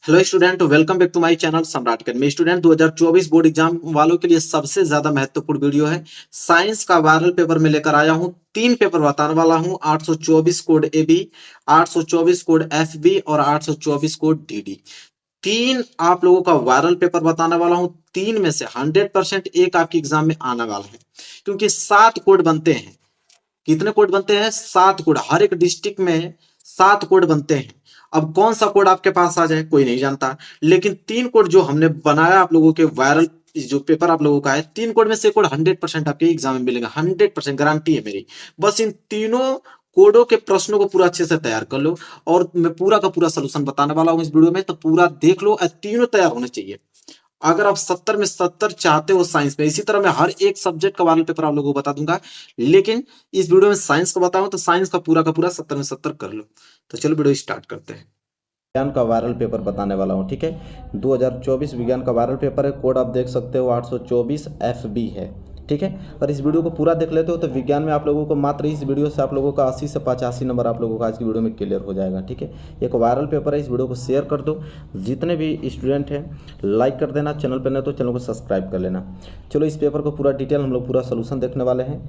Hello student, welcome back to my channel Samrat academy. Student 2024 board exam वालों के लिए सबसे ज्यादा महत्वपूर्ण वीडियो है। साइंस का वायरल पेपर में लेकर आया हूं। 3 पेपर बताने वाला हूं। 824 कोड एबी, 824 कोड एफबी और 824 कोड डीडी। 3 आप लोगों का वायरल पेपर बताने वाला हूं। 3 में से 100% एक आपके एग्जाम में आने वाला है, क्योंकि 7 कोड बनते हैं। कितने कोड बनते हैं? 7 कोड। हर एक डिस्ट्रिक्ट में 7 कोड बनते हैं। अब कौन सा कोड आपके पास आ जाए कोई नहीं जानता, लेकिन 3 कोड जो हमने बनाया आप लोगों के वायरल जो पेपर आप लोगों का है, 3 कोड में से कोड 100% आपके एग्जाम में मिलेगा। 100% गारंटी है मेरी। बस इन तीनों कोडों के प्रश्नों को पूरा अच्छे से तैयार कर लो, और मैं पूरा का पूरा सोल्यूशन बताने वाला हूं इस वीडियो में, तो पूरा देख लो। तीनों तैयार होने चाहिए। अगर आप 70 में 70 चाहते हो साइंस में, इसी तरह मैं हर एक सब्जेक्ट का वायरल पेपर आप लोगों को बता दूंगा, लेकिन इस वीडियो में साइंस का बताऊं तो साइंस का पूरा 70 में 70 कर लो। तो चलो वीडियो स्टार्ट करते हैं। विज्ञान का वायरल पेपर बताने वाला हूँ। ठीक है, 2024 विज्ञान का वायरल पेपर है। कोड आप देख सकते हो 824 FB है। ठीक है, अगर इस वीडियो को पूरा देख लेते हो तो विज्ञान में आप लोगों को मात्र इस वीडियो से आप लोगों का 80 से 85 नंबर आप लोगों का आज की वीडियो में क्लियर हो जाएगा। ठीक है, एक वायरल पेपर है। इस वीडियो को शेयर कर दो। जितने भी स्टूडेंट हैं लाइक कर देना। चैनल पर नहीं तो चैनल को सब्सक्राइब कर लेना। चलो इस पेपर को पूरा डिटेल हम लोग पूरा सोल्यूशन देखने वाले हैं।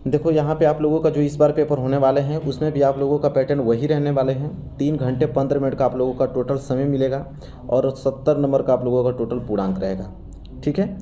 देखो यहाँ पे आप लोगों का जो इस बार पेपर होने वाले हैं उसमें भी आप लोगों का पैटर्न वही रहने वाले हैं। 3 घंटे 15 मिनट का आप लोगों का टोटल समय मिलेगा और 70 नंबर का आप लोगों का टोटल पूर्णांक रहेगा। ठीक है,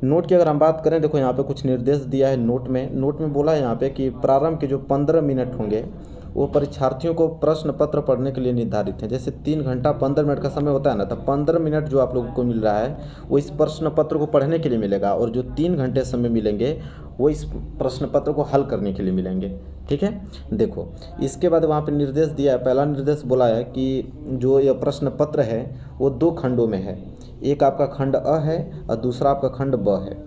नोट की अगर हम बात करें, देखो यहाँ पे कुछ निर्देश दिया है नोट में बोला है यहाँ पे कि प्रारंभ के जो 15 मिनट होंगे वो परीक्षार्थियों को प्रश्न पत्र पढ़ने के लिए निर्धारित है। जैसे 3 घंटा 15 मिनट का समय होता है ना, तो 15 मिनट जो आप लोगों को मिल रहा है वो इस प्रश्न पत्र को पढ़ने के लिए मिलेगा, और जो 3 घंटे समय मिलेंगे वो इस प्रश्न पत्र को हल करने के लिए मिलेंगे। ठीक है, देखो इसके बाद वहाँ पे निर्देश दिया है। पहला निर्देश बोला है कि जो यह प्रश्न पत्र है वो 2 खंडों में है। एक आपका खंड अ है और दूसरा आपका खंड ब है।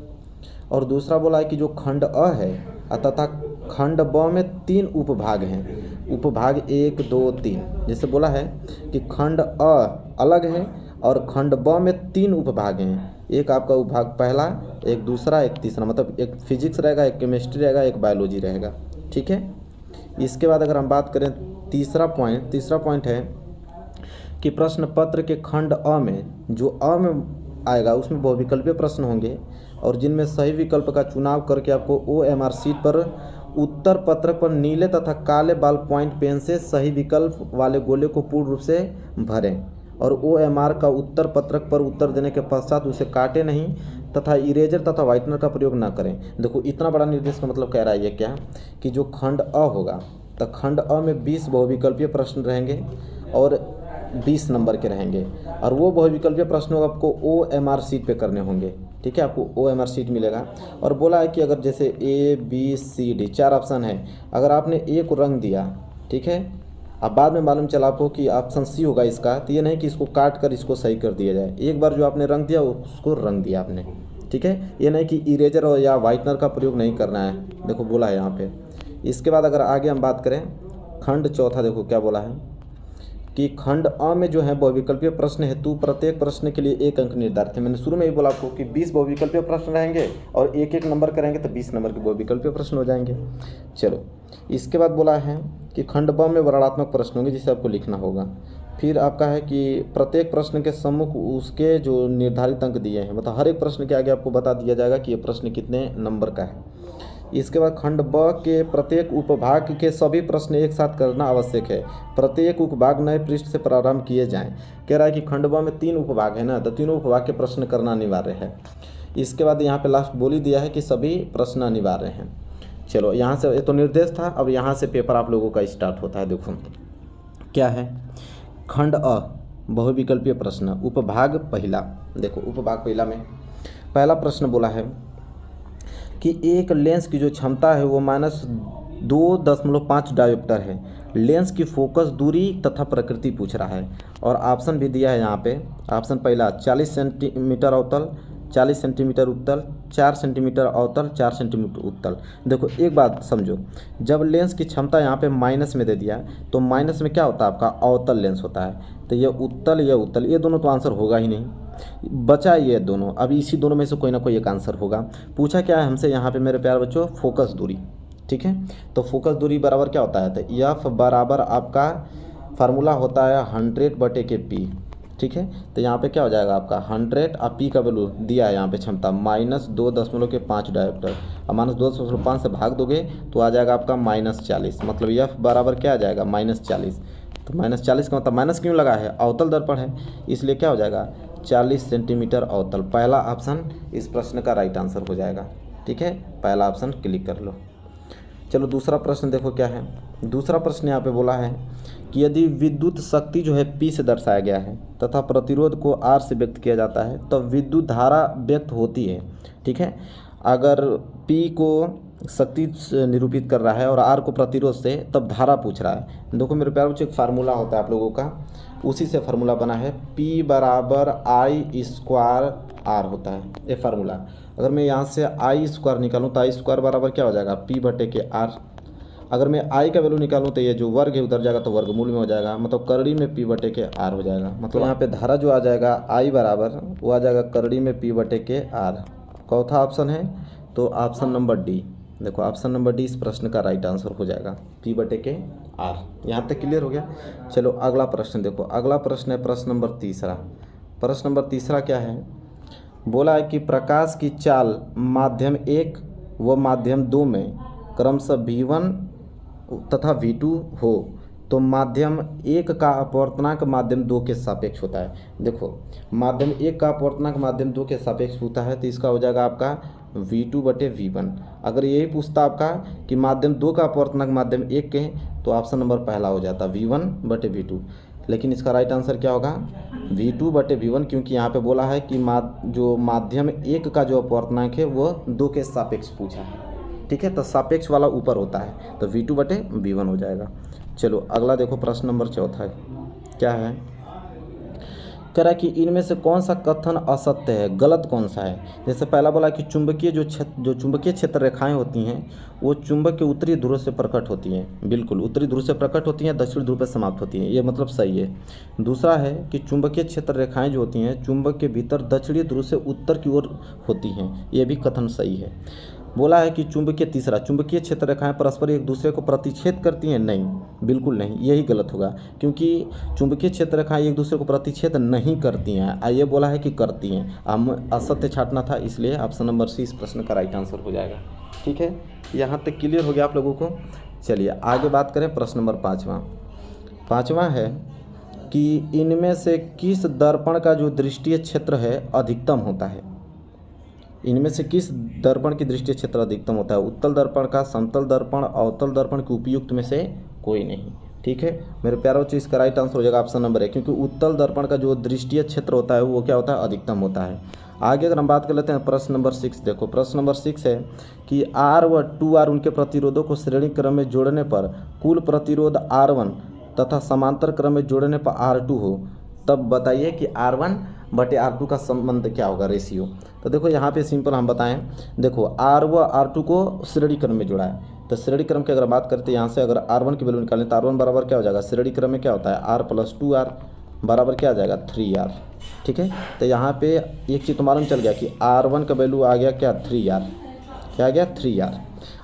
और दूसरा बोला है कि जो खंड अ है तथा खंड ब में 3 उपभाग हैं। उपभाग 1, 2, 3। जैसे बोला है कि खंड अ अलग है और खंड ब में 3 उपभाग हैं। एक आपका उपभाग पहला, एक दूसरा, एक तीसरा। मतलब एक फिजिक्स रहेगा, एक केमिस्ट्री रहेगा, एक बायोलॉजी रहेगा। ठीक है, इसके बाद अगर हम बात करें तीसरा पॉइंट है कि प्रश्न पत्र के खंड अ में जो अ में आएगा उसमें बहुविकल्पीय प्रश्न होंगे, और जिनमें सही विकल्प का चुनाव करके आपको OMR सीट पर उत्तर पत्रक पर नीले तथा काले बॉल पॉइंट पेन से सही विकल्प वाले गोले को पूर्ण रूप से भरें, और OMR का उत्तर पत्रक पर उत्तर देने के पश्चात उसे काटे नहीं तथा इरेजर तथा व्हाइटनर का प्रयोग ना करें। देखो इतना बड़ा निर्देश का मतलब कह रहा है ये क्या, कि जो खंड अ होगा तो खंड अ में 20 बहुविकल्पीय प्रश्न रहेंगे और 20 नंबर के रहेंगे, और वो बहुविकल्पीय प्रश्नों आपको OMR सीट पे करने होंगे। ठीक है, आपको OMR सीट मिलेगा। और बोला है कि अगर जैसे ABCD 4 ऑप्शन है, अगर आपने ए को रंग दिया, ठीक है, अब बाद में मालूम चला आपको कि ऑप्शन सी होगा इसका, तो ये नहीं कि इसको काट कर इसको सही कर दिया जाए। एक बार जो आपने रंग दिया उसको रंग दिया आपने। ठीक है, ये नहीं कि इरेजर और या वाइटनर का प्रयोग नहीं करना है। देखो बोला है यहाँ पे। इसके बाद अगर आगे हम बात करें खंड चौथा, देखो क्या बोला है कि खंड अ में जो है बहुविकल्पीय प्रश्न हेतु प्रत्येक प्रश्न के लिए 1 अंक निर्धारित है। मैंने शुरू में ही बोला आपको कि 20 बहुविकल्पीय प्रश्न रहेंगे और 1-1 नंबर करेंगे तो 20 नंबर के बहुविकल्पीय प्रश्न हो जाएंगे। चलो इसके बाद बोला है कि खंड ब में वर्णनात्मक प्रश्न होंगे जिसे आपको लिखना होगा। फिर आपका है कि प्रत्येक प्रश्न के सम्मुख उसके जो निर्धारित अंक दिए हैं, मतलब हर एक प्रश्न के आगे आपको बता दिया जाएगा कि ये प्रश्न कितने नंबर का है। इसके बाद खंड ब के प्रत्येक उपभाग के सभी प्रश्न एक साथ करना आवश्यक है। प्रत्येक उपभाग नए पृष्ठ से प्रारंभ किए जाएं। कह रहा है कि खंड ब में 3 उपभाग है ना, तो तीनों उपभाग के प्रश्न करना अनिवार्य है। इसके बाद यहाँ पे लास्ट बोल ही दिया है कि सभी प्रश्न अनिवार्य हैं। चलो यहाँ से, ये तो निर्देश था, अब यहाँ से पेपर आप लोगों का स्टार्ट होता है। देखो क्या है, खंड अ बहुविकल्पीय प्रश्न उपभाग पहला। देखो उपभाग पहला में पहला प्रश्न बोला है कि एक लेंस की जो क्षमता है वो -2.5 डायोप्टर है। लेंस की फोकस दूरी तथा प्रकृति पूछ रहा है, और ऑप्शन भी दिया है यहाँ पे। ऑप्शन पहला 40 सेंटीमीटर अवतल, 40 सेंटीमीटर उत्तल, 4 सेंटीमीटर अवतल, 4 सेंटीमीटर उत्तल। देखो एक बात समझो, जब लेंस की क्षमता यहाँ पे माइनस में दे दिया तो माइनस में क्या होता है आपका अवतल लेंस होता है, तो ये उत्तल ये उत्तल, ये दोनों तो आंसर होगा ही नहीं, बचा ये दोनों। अब इसी दोनों में से कोई ना कोई एक आंसर होगा। पूछा क्या है हमसे यहाँ पे मेरे प्यारे बच्चों, फोकस दूरी। ठीक है, तो फोकस दूरी बराबर क्या होता है, तो F बराबर आपका फार्मूला होता है 100/P। ठीक है। तो यहाँ पे क्या हो जाएगा आपका 100 और पी का वैल्यू दिया है यहाँ पे क्षमता -2.5 डायोप्टर, और -2.5 से भाग दोगे तो आ जाएगा आपका -40, मतलब यह बराबर क्या आ जाएगा -40। तो -40 का मतलब माइनस क्यों लगा है, अवतल दर्पण है, इसलिए क्या हो जाएगा 40 सेंटीमीटर अवतल। पहला ऑप्शन इस प्रश्न का राइट आंसर हो जाएगा। ठीक है, पहला ऑप्शन क्लिक कर लो। चलो दूसरा प्रश्न देखो क्या है। दूसरा प्रश्न यहाँ पे बोला है कि यदि विद्युत शक्ति जो है P से दर्शाया गया है तथा प्रतिरोध को R से व्यक्त किया जाता है तो विद्युत धारा व्यक्त होती है। ठीक है, अगर P को शक्ति से निरूपित कर रहा है और R को प्रतिरोध से, तब धारा पूछ रहा है। देखो मेरे प्यारे बच्चों, एक फार्मूला होता है आप लोगों का, उसी से फार्मूला बना है, P = I² R होता है ये फार्मूला। अगर मैं यहाँ से I² निकालूँ तो I² बराबर क्या हो जाएगा P/R। अगर मैं I का वैल्यू निकालूँ तो ये जो वर्ग है उधर जाएगा तो वर्गमूल में हो जाएगा, मतलब करड़ी में P/R हो जाएगा। मतलब यहाँ पे धारा जो आ जाएगा I बराबर वो आ जाएगा करड़ी में P/R। चौथा ऑप्शन है तो ऑप्शन नंबर डी। देखो ऑप्शन नंबर डी इस प्रश्न का राइट आंसर हो जाएगा P/R। यहाँ तक क्लियर हो गया। चलो अगला प्रश्न देखो। अगला प्रश्न है प्रश्न नंबर तीसरा। प्रश्न नंबर तीसरा क्या है, बोला है कि प्रकाश की चाल माध्यम 1 व माध्यम 2 में क्रमशः V1 तथा V2 हो तो माध्यम 1 का अपवर्तनांक माध्यम 2 के सापेक्ष होता है। देखो माध्यम 1 का अपवर्तनांक माध्यम 2 के सापेक्ष होता है तो इसका हो जाएगा आपका V2/V1। अगर यही पूछता आपका कि माध्यम 2 का अपवर्तनांक माध्यम 1 के तो ऑप्शन नंबर पहला हो जाता V1/V2, लेकिन इसका राइट आंसर क्या होगा V2/V1, क्योंकि यहाँ पे बोला है कि जो माध्यम 1 का जो अपवर्तनांक है वो 2 के सापेक्ष पूछा है। ठीक है, तो सापेक्ष वाला ऊपर होता है तो V2/V1 हो जाएगा। चलो अगला देखो प्रश्न नंबर चौथा है, क्या है, कह रहा है कि इनमें से कौन सा कथन असत्य है, गलत कौन सा है। जैसे पहला बोला कि चुंबकीय जो चुंबकीय क्षेत्र रेखाएं होती हैं वो चुंबक के उत्तरी ध्रुव से प्रकट होती हैं। बिल्कुल उत्तरी ध्रुव से प्रकट होती हैं, दक्षिण ध्रुव पर समाप्त होती हैं, ये मतलब सही है। दूसरा है कि चुंबकीय क्षेत्र रेखाएं जो होती हैं चुंबक के भीतर दक्षिणी ध्रुव से उत्तर की ओर होती हैं, ये भी कथन सही है। बोला है कि तीसरा चुंबकीय क्षेत्र रेखाएं परस्पर एक दूसरे को प्रतिच्छेद करती हैं, नहीं, बिल्कुल नहीं, यही गलत होगा, क्योंकि चुंबकीय क्षेत्र रेखाएं एक दूसरे को प्रतिच्छेद नहीं करती हैं, ये बोला है कि करती हैं। हम असत्य छांटना था, इसलिए ऑप्शन नंबर सी इस प्रश्न का राइट आंसर हो जाएगा। ठीक है, यहाँ तक क्लियर हो गया आप लोगों को। चलिए आगे बात करें प्रश्न नंबर पाँचवा है कि इनमें से किस दर्पण का जो दृष्टीय क्षेत्र है अधिकतम होता है। इनमें से किस दर्पण की दृष्टीय क्षेत्र अधिकतम होता है, उत्तल दर्पण का, समतल दर्पण, अवतल दर्पण के उपयुक्त में से कोई नहीं। ठीक है मेरे प्यारे बच्चों, इसका राइट आंसर हो जाएगा ऑप्शन नंबर है, क्योंकि उत्तल दर्पण का जो दृष्टीय क्षेत्र होता है वो क्या होता है, अधिकतम होता है। आगे अगर हम बात कर लेते हैं प्रश्न नंबर 6, देखो प्रश्न नंबर 6 है कि R व 2R उनके प्रतिरोधों को श्रेणी क्रम में जोड़ने पर कुल प्रतिरोध R1 तथा समांतर क्रम में जोड़ने पर R2 हो, तब बताइए कि R1/R2 का संबंध क्या होगा, रेशियो। तो देखो यहाँ पे सिंपल हम बताएं, देखो R व R2 को श्रेणी क्रम में जोड़ा है, तो श्रेणी क्रम की अगर बात करते हैं यहाँ से अगर R1 की वैल्यू निकालें तो R1 बराबर क्या हो जाएगा, श्रेणी क्रम में क्या होता है R + 2R बराबर क्या आ जाएगा 3R। ठीक है, तो यहाँ पे एक चीज़ तो मालूम चल गया कि R1 का वैल्यू आ गया क्या 3R, क्या आ गया 3R।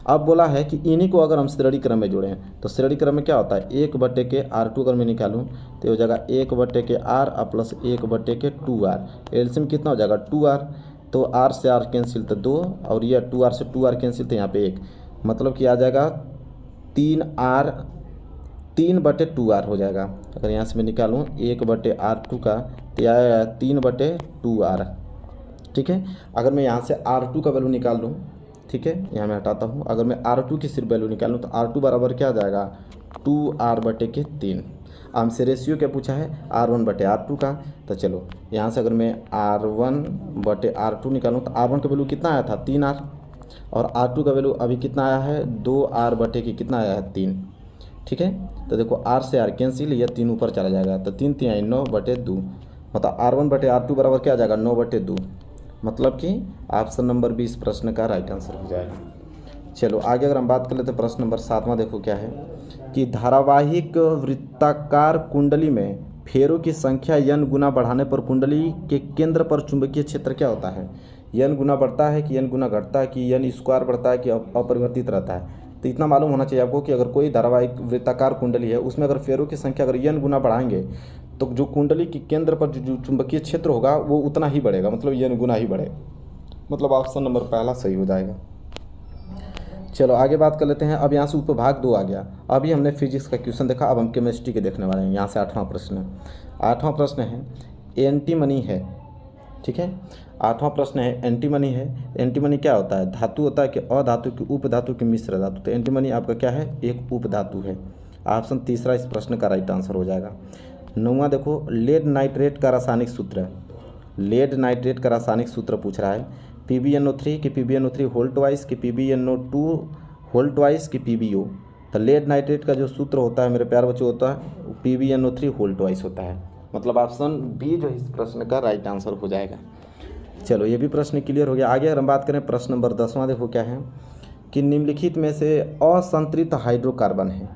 अब बोला है कि इन्हीं को अगर हम श्रेणी क्रम में जोड़ें तो श्रेणी क्रम में क्या होता है 1/R2 अगर मैं निकालूँ तो हो जाएगा 1/R + 1/2R, एलसीएम कितना हो जाएगा 2R, तो R से R कैंसिल तो 2 और यह 2R से 2R कैंसिल तो यहाँ पे 1, मतलब कि आ जाएगा 3R 3/2R हो जाएगा। अगर यहाँ से मैं निकालूँ 1/R2 का तो यह आया 3/2R। ठीक है, अगर मैं यहाँ से R2 का वैल्यू निकाल लूँ, ठीक है यहाँ मैं हटाता हूँ, अगर मैं R2 की सिर्फ वैल्यू निकालूँ तो R2 बराबर क्या आ जाएगा 2R/3। हमसे रेशियो क्या पूछा है R1/R2 का, तो चलो यहाँ से अगर मैं R1/R2 निकालूँ तो R1 का वैल्यू कितना आया था 3R और R2 का वैल्यू अभी कितना आया है 2R/की कितना आया है 3। ठीक है, तो देखो R से R कैंसिल, यह 3 ऊपर चला जाएगा तो 3 3 9/2, मतलब R1/R2 बराबर क्या आ जाएगा 9/2, मतलब कि ऑप्शन नंबर 20 प्रश्न का राइट आंसर हो जाएगा। चलो आगे अगर हम बात कर लेते हैं प्रश्न नंबर 7वां, देखो क्या है कि धारावाहिक वृत्ताकार कुंडली में फेरों की संख्या n गुना बढ़ाने पर कुंडली के केंद्र पर चुंबकीय क्षेत्र क्या होता है, n गुना बढ़ता है कि n गुना घटता है कि n² बढ़ता है कि अपरिवर्तित रहता है। तो इतना मालूम होना चाहिए आपको कि अगर कोई धारावाहिक वृत्ताकार कुंडली है उसमें अगर फेरों की संख्या अगर n गुना बढ़ाएंगे तो जो कुंडली के केंद्र पर जो चुंबकीय क्षेत्र होगा वो उतना ही बढ़ेगा, मतलब ये गुना ही बढ़ेगा, मतलब ऑप्शन नंबर पहला सही हो जाएगा। चलो आगे बात कर लेते हैं। अब यहाँ से उपभाग 2 आ गया। अभी हमने फिजिक्स का क्वेश्चन देखा, अब हम केमिस्ट्री के देखने वाले हैं। यहाँ से 8वां प्रश्न है। 8वां प्रश्न है एंटीमनी है, ठीक है। 8वां प्रश्न है एंटीमनी है। एंटीमनी क्या होता है? धातु होता है कि अधातु की उपधातु की मिश्र धातु। तो एंटीमनी आपका क्या है? एक उपधातु है। ऑप्शन तीसरा इस प्रश्न का राइट आंसर हो जाएगा। 9वां देखो, लेड नाइट्रेट का रासायनिक सूत्र है। लेड नाइट्रेट का रासायनिक सूत्र पूछ रहा है। PbNO3 कि PbNO3 होल ट्वाइस कि PbNO2 होल ट्वाइस कि PbO। तो लेड नाइट्रेट का जो सूत्र होता है मेरे प्यारे बच्चों होता है PbNO3 होल ट्वाइस होता है, मतलब ऑप्शन बी जो इस प्रश्न का राइट आंसर हो जाएगा। चलो ये भी प्रश्न क्लियर हो गया। आगे अगर हम बात करें प्रश्न नंबर 10वां, देखो क्या है कि निम्नलिखित में से असंतृप्त हाइड्रोकार्बन है।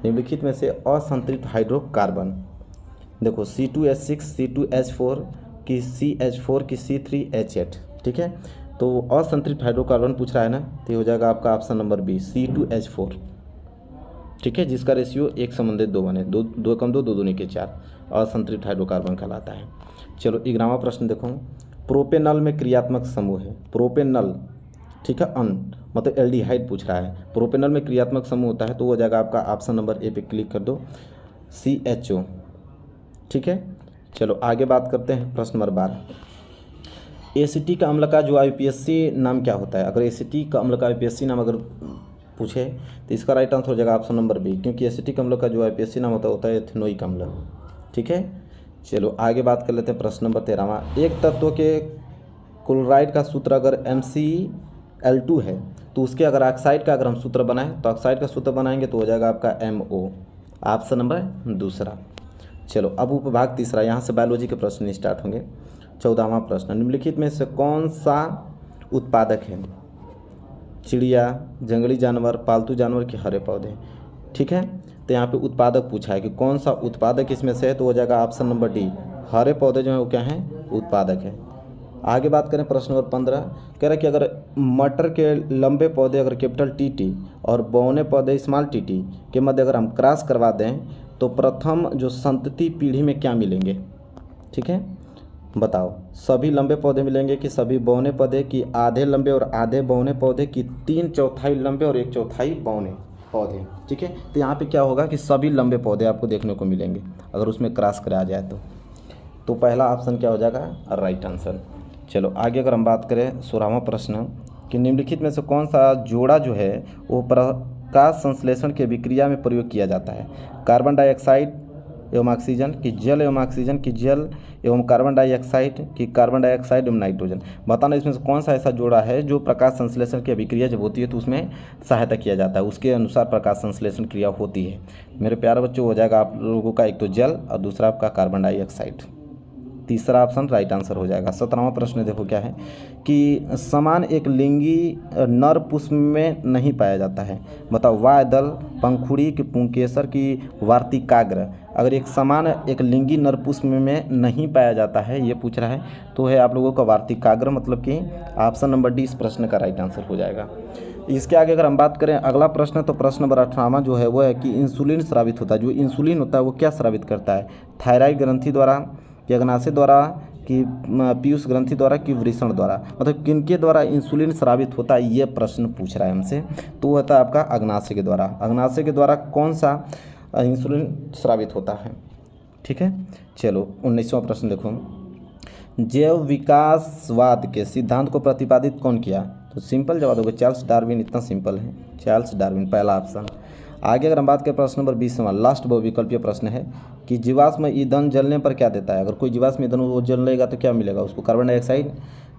निम्नलिखित में से असंतृप्त हाइड्रोकार्बन देखो C2H6 C2H4 कि CH4 कि C3H8, ठीक है। तो असंतृप्त हाइड्रोकार्बन पूछ रहा है ना, तो ये हो जाएगा आपका ऑप्शन नंबर बी C2H4, ठीक है, जिसका रेशियो 1:2 बने, 2 कम 2 2 दूनी के 4 असंतृप्त हाइड्रोकार्बन कहलाता है। चलो 11वां प्रश्न देखो, प्रोपेनल में क्रियात्मक समूह है। प्रोपेनल, ठीक है, मतलब एल्डिहाइड पूछ रहा है। प्रोपेनल में क्रियात्मक समूह होता है तो हो जाएगा आपका ऑप्शन नंबर ए पे क्लिक कर दो CHO, ठीक है। चलो आगे बात करते हैं प्रश्न नंबर 12। एसिटिक अम्ल का जो IUPAC नाम क्या होता है? अगर एसिटिक अम्ल का IUPAC नाम अगर पूछे तो इसका राइट आंसर हो जाएगा ऑप्शन नंबर बी, क्योंकि एसिटिक अम्ल का जो IUPAC नाम होता है एथेनोइक अम्ल, ठीक है। चलो आगे बात कर लेते हैं प्रश्न नंबर 13वां। एक तत्व के क्लोराइड का सूत्र अगर MCl2 है तो उसके अगर ऑक्साइड का अगर हम सूत्र बनाएं तो ऑक्साइड का सूत्र बनाएंगे तो हो जाएगा आपका MO, ऑप्शन नंबर दूसरा। चलो अब उपभाग तीसरा, यहाँ से बायोलॉजी के प्रश्न स्टार्ट होंगे। 14वां प्रश्न, निम्नलिखित में से कौन सा उत्पादक है? चिड़िया, जंगली जानवर, पालतू जानवर के हरे पौधे, ठीक है। तो यहाँ पे उत्पादक पूछा है कि कौन सा उत्पादक इसमें से है, तो हो जाएगा ऑप्शन नंबर डी, हरे पौधे जो है वो क्या हैं? उत्पादक है। आगे बात करें प्रश्न नंबर 15, कह रहा है कि अगर मटर के लंबे पौधे अगर कैपिटल TT और बौने पौधे स्मॉल TT के मध्य अगर हम क्रॉस करवा दें तो प्रथम जो संतति पीढ़ी में क्या मिलेंगे, ठीक है, बताओ। सभी लंबे पौधे मिलेंगे कि सभी बौने पौधे की आधे लंबे और आधे बौने पौधे की 3/4 लंबे और 1/4 बौने पौधे, ठीक है। तो यहाँ पे क्या होगा कि सभी लंबे पौधे आपको देखने को मिलेंगे अगर उसमें क्रॉस कराया जाए तो पहला ऑप्शन क्या हो जाएगा? Right answer. चलो आगे अगर हम बात करें 16वां प्रश्न कि निम्नलिखित में से कौन सा जोड़ा जो है वो प्रकाश संश्लेषण के विक्रिया में प्रयोग किया जाता है? कार्बन डाइऑक्साइड एवं ऑक्सीजन कि जल एवं ऑक्सीजन कि जल एवं कार्बन डाइऑक्साइड कि कार्बन डाइऑक्साइड एवं नाइट्रोजन। बताना इसमें से कौन सा ऐसा जोड़ा है जो प्रकाश संश्लेषण की अभिक्रिया जब होती है तो उसमें सहायता किया जाता है, उसके अनुसार प्रकाश संश्लेषण क्रिया होती है। मेरे प्यारे बच्चों हो जाएगा आप लोगों का एक तो जल और दूसरा आपका कार्बन डाइऑक्साइड, तीसरा ऑप्शन राइट आंसर हो जाएगा। 17वां प्रश्न देखो क्या है कि समान एक लिंगी नर पुष्प में नहीं पाया जाता है। बताओ, वायदल, पंखुड़ी की पुंकेसर की वार्तिकाग्र। अगर एक समान एक लिंगी नर पुष्प में नहीं पाया जाता है ये पूछ रहा है तो है आप लोगों का वार्तिकाग्र, मतलब कि ऑप्शन नंबर डी इस प्रश्न का राइट आंसर हो जाएगा। इसके आगे अगर हम बात करें अगला प्रश्न तो प्रश्न नंबर 18वां जो है वो है कि इंसुलिन स्रावित होता है। जो इंसुलिन होता है वो क्या स्रावित करता है? थायराइड ग्रंथि द्वारा कि अग्नाशय द्वारा कि पीयूष ग्रंथि द्वारा कि वृषण द्वारा, मतलब किनके द्वारा इंसुलिन स्रावित होता है ये प्रश्न पूछ रहा है हमसे। तो वो होता है आपका अग्नाशय के द्वारा। अग्नाशय के द्वारा कौन सा इंसुलिन स्रावित होता है, ठीक है। चलो 19वां प्रश्न देखो, जैव विकासवाद के सिद्धांत को प्रतिपादित कौन किया? तो सिंपल जवाब होगा चार्ल्स डार्विन, इतना सिंपल है, चार्ल्स डार्विन पहला ऑप्शन। आगे अगर हम बात करें प्रश्न नंबर 20वां लास्ट बहुविकल्पीय प्रश्न है कि जीवाश्म ईंधन जलने पर क्या देता है? अगर कोई जीवाश्म ईंधन वो जलेगा तो क्या मिलेगा उसको? कार्बन डाइऑक्साइड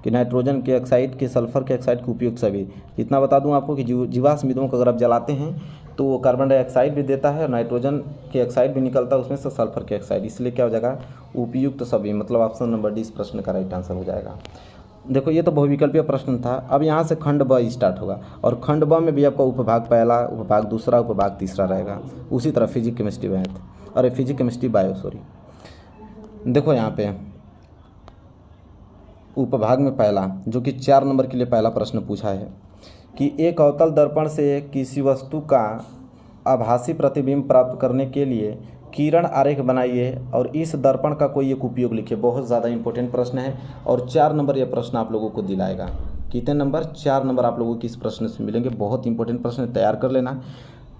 कि नाइट्रोजन के ऑक्साइड कि सल्फर के ऑक्साइड के उपयुक्त सभी। इतना बता दूं आपको कि जीवाश्म ईंधनों को अगर आप जलाते हैं तो वो कार्बन डाइऑक्साइड भी देता है और नाइट्रोजन के ऑक्साइड भी निकलता है उसमें से, सल्फर के ऑक्साइड, इसलिए क्या हो जाएगा? उपयुक्त सभी, मतलब ऑप्शन नंबर डी इस प्रश्न का राइट आंसर हो जाएगा। देखो ये तो बहुविकल्पीय प्रश्न था। अब यहाँ से खंड ब स्टार्ट होगा और खंड ब में भी आपका उपभाग पहला, उपभाग दूसरा, उपभाग तीसरा रहेगा। उसी तरह फिजिक्स केमिस्ट्री मैथ, अरे फिजिक्स केमिस्ट्री बायो, सॉरी। देखो यहाँ पे उपभाग में पहला जो कि 4 नंबर के लिए पहला प्रश्न पूछा है कि एक अवतल दर्पण से किसी वस्तु का आभासी प्रतिबिंब प्राप्त करने के लिए किरण आरेख बनाइए और इस दर्पण का कोई एक उपयोग लिखिए। बहुत ज़्यादा इंपॉर्टेंट प्रश्न है और 4 नंबर ये प्रश्न आप लोगों को दिलाएगा। कितने नंबर? 4 नंबर आप लोगों को इस प्रश्न से मिलेंगे। बहुत इंपॉर्टेंट प्रश्न तैयार कर लेना।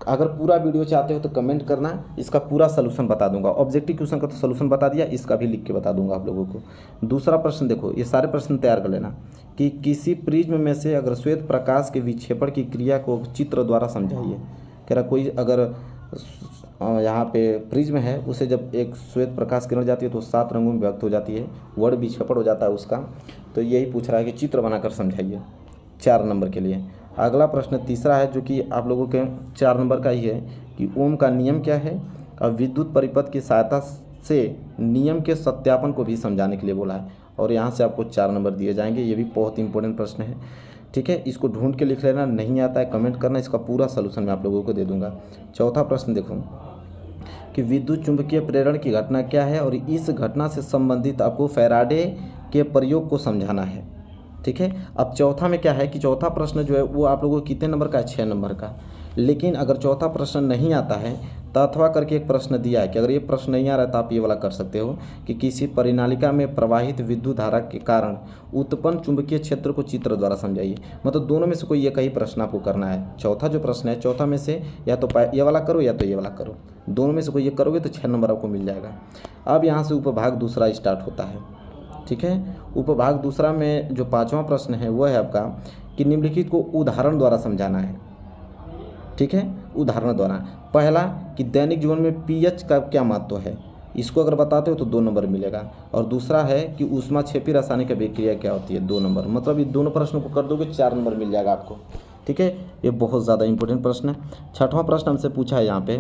अगर पूरा वीडियो चाहते हो तो कमेंट करना, इसका पूरा सलूशन बता दूंगा। ऑब्जेक्टिव क्वेश्चन का तो सलूशन बता दिया, इसका भी लिख के बता दूंगा आप लोगों को। दूसरा प्रश्न देखो, ये सारे प्रश्न तैयार कर लेना कि किसी प्रिज्म में से अगर श्वेत प्रकाश के विक्षेपण की क्रिया को चित्र द्वारा समझाइए। कह रहा कोई अगर यहाँ पे प्रिज्म है, उसे जब एक श्वेत प्रकाश किरण जाती है तो 7 रंगों में व्यक्त हो जाती है, वर्ण विक्षेपण हो जाता है उसका। तो यही पूछ रहा है कि चित्र बनाकर समझाइए 4 नंबर के लिए। अगला प्रश्न तीसरा है जो कि आप लोगों के 4 नंबर का ही है कि ओम का नियम क्या है और विद्युत परिपथ की सहायता से नियम के सत्यापन को भी समझाने के लिए बोला है और यहाँ से आपको 4 नंबर दिए जाएंगे। ये भी बहुत इंपॉर्टेंट प्रश्न है, ठीक है। इसको ढूंढ के लिख लेना, नहीं आता है कमेंट करना, इसका पूरा सलूशन मैं आप लोगों को दे दूंगा। चौथा प्रश्न देखो कि विद्युत चुंबकीय प्रेरण की घटना क्या है और इस घटना से संबंधित आपको फैराडे के प्रयोग को समझाना है, ठीक है। अब चौथा में क्या है कि चौथा प्रश्न जो है वो आप लोगों को कितने नंबर का है? 6 नंबर का। लेकिन अगर चौथा प्रश्न नहीं आता है तो अथवा करके एक प्रश्न दिया है कि अगर ये प्रश्न नहीं आ रहा है तो आप ये वाला कर सकते हो कि किसी परिनालिका में प्रवाहित विद्युत धारा के कारण उत्पन्न चुंबकीय क्षेत्र को चित्र द्वारा समझाइए। मतलब दोनों में से कोई एक ही प्रश्न आपको करना है। चौथा जो प्रश्न है, चौथा में से या तो ये वाला करो या तो ये वाला करो, दोनों में से कोई एक करोगे तो 6 नंबर आपको मिल जाएगा। अब यहाँ से उपभाग दूसरा स्टार्ट होता है, ठीक है। उपभाग दूसरा में जो 5वां प्रश्न है वो है आपका कि निम्नलिखित को उदाहरण द्वारा समझाना है, ठीक है। उदाहरण द्वारा पहला कि दैनिक जीवन में पीएच का क्या महत्व है, इसको अगर बताते हो तो 2 नंबर मिलेगा। और दूसरा है कि ऊष्माक्षेपी रासायनिक अभिक्रिया क्या होती है, 2 नंबर। मतलब ये दोनों प्रश्नों को कर दोगे 4 नंबर मिल जाएगा आपको, ठीक है। ये बहुत ज़्यादा इंपॉर्टेंट प्रश्न है। 6वां प्रश्न हमसे पूछा है यहाँ पे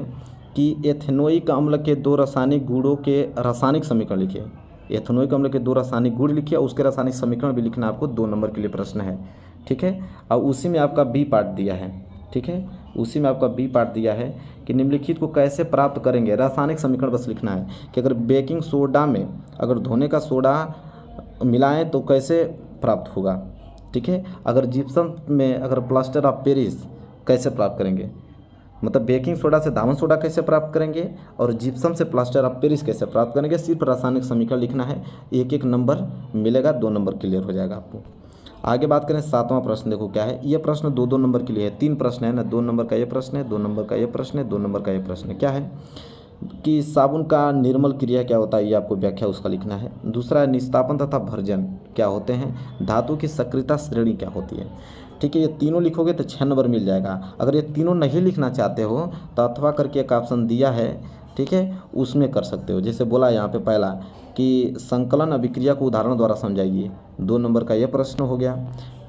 कि एथेनोइक अम्ल के 2 रासायनिक गुणों के रासायनिक समीकरण लिखिए। एथेनोइक अम्ल के 2 रासायनिक गुण लिखिए, उसके रासायनिक समीकरण भी लिखना आपको। 2 नंबर के लिए प्रश्न है, ठीक है। और उसी में आपका बी पार्ट दिया है, ठीक है। उसी में आपका बी पार्ट दिया है कि निम्नलिखित को कैसे प्राप्त करेंगे। रासायनिक समीकरण बस लिखना है कि अगर बेकिंग सोडा में अगर धोने का सोडा मिलाएं तो कैसे प्राप्त होगा, ठीक है। अगर जिप्सम में अगर प्लास्टर ऑफ पेरिस कैसे प्राप्त करेंगे, मतलब बेकिंग सोडा से धावन सोडा कैसे प्राप्त करेंगे और जिप्सम से प्लास्टर ऑफ पेरिस कैसे प्राप्त करेंगे। सिर्फ रासायनिक समीकरण लिखना है, 1-1 नंबर मिलेगा, 2 नंबर क्लियर हो जाएगा आपको। आगे बात करें 7वां प्रश्न, देखो क्या है। ये प्रश्न 2-2 नंबर के लिए है, 3 प्रश्न है ना, 2 नंबर का ये प्रश्न है, 2 नंबर का ये प्रश्न है, 2 नंबर का ये प्रश्न है। क्या है कि साबुन का निर्मल क्रिया क्या होता है, ये आपको व्याख्या उसका लिखना है। दूसरा है निस्तापन तथा भर्जन क्या होते हैं, धातु की सक्रियता श्रेणी क्या होती है, ठीक है। ये तीनों लिखोगे तो 6 नंबर मिल जाएगा। अगर ये तीनों नहीं लिखना चाहते हो तो अथवा करके एक ऑप्शन दिया है, ठीक है, उसमें कर सकते हो। जैसे बोला यहाँ पे पहला कि संकलन अभिक्रिया को उदाहरण द्वारा समझाइए, 2 नंबर का ये प्रश्न हो गया।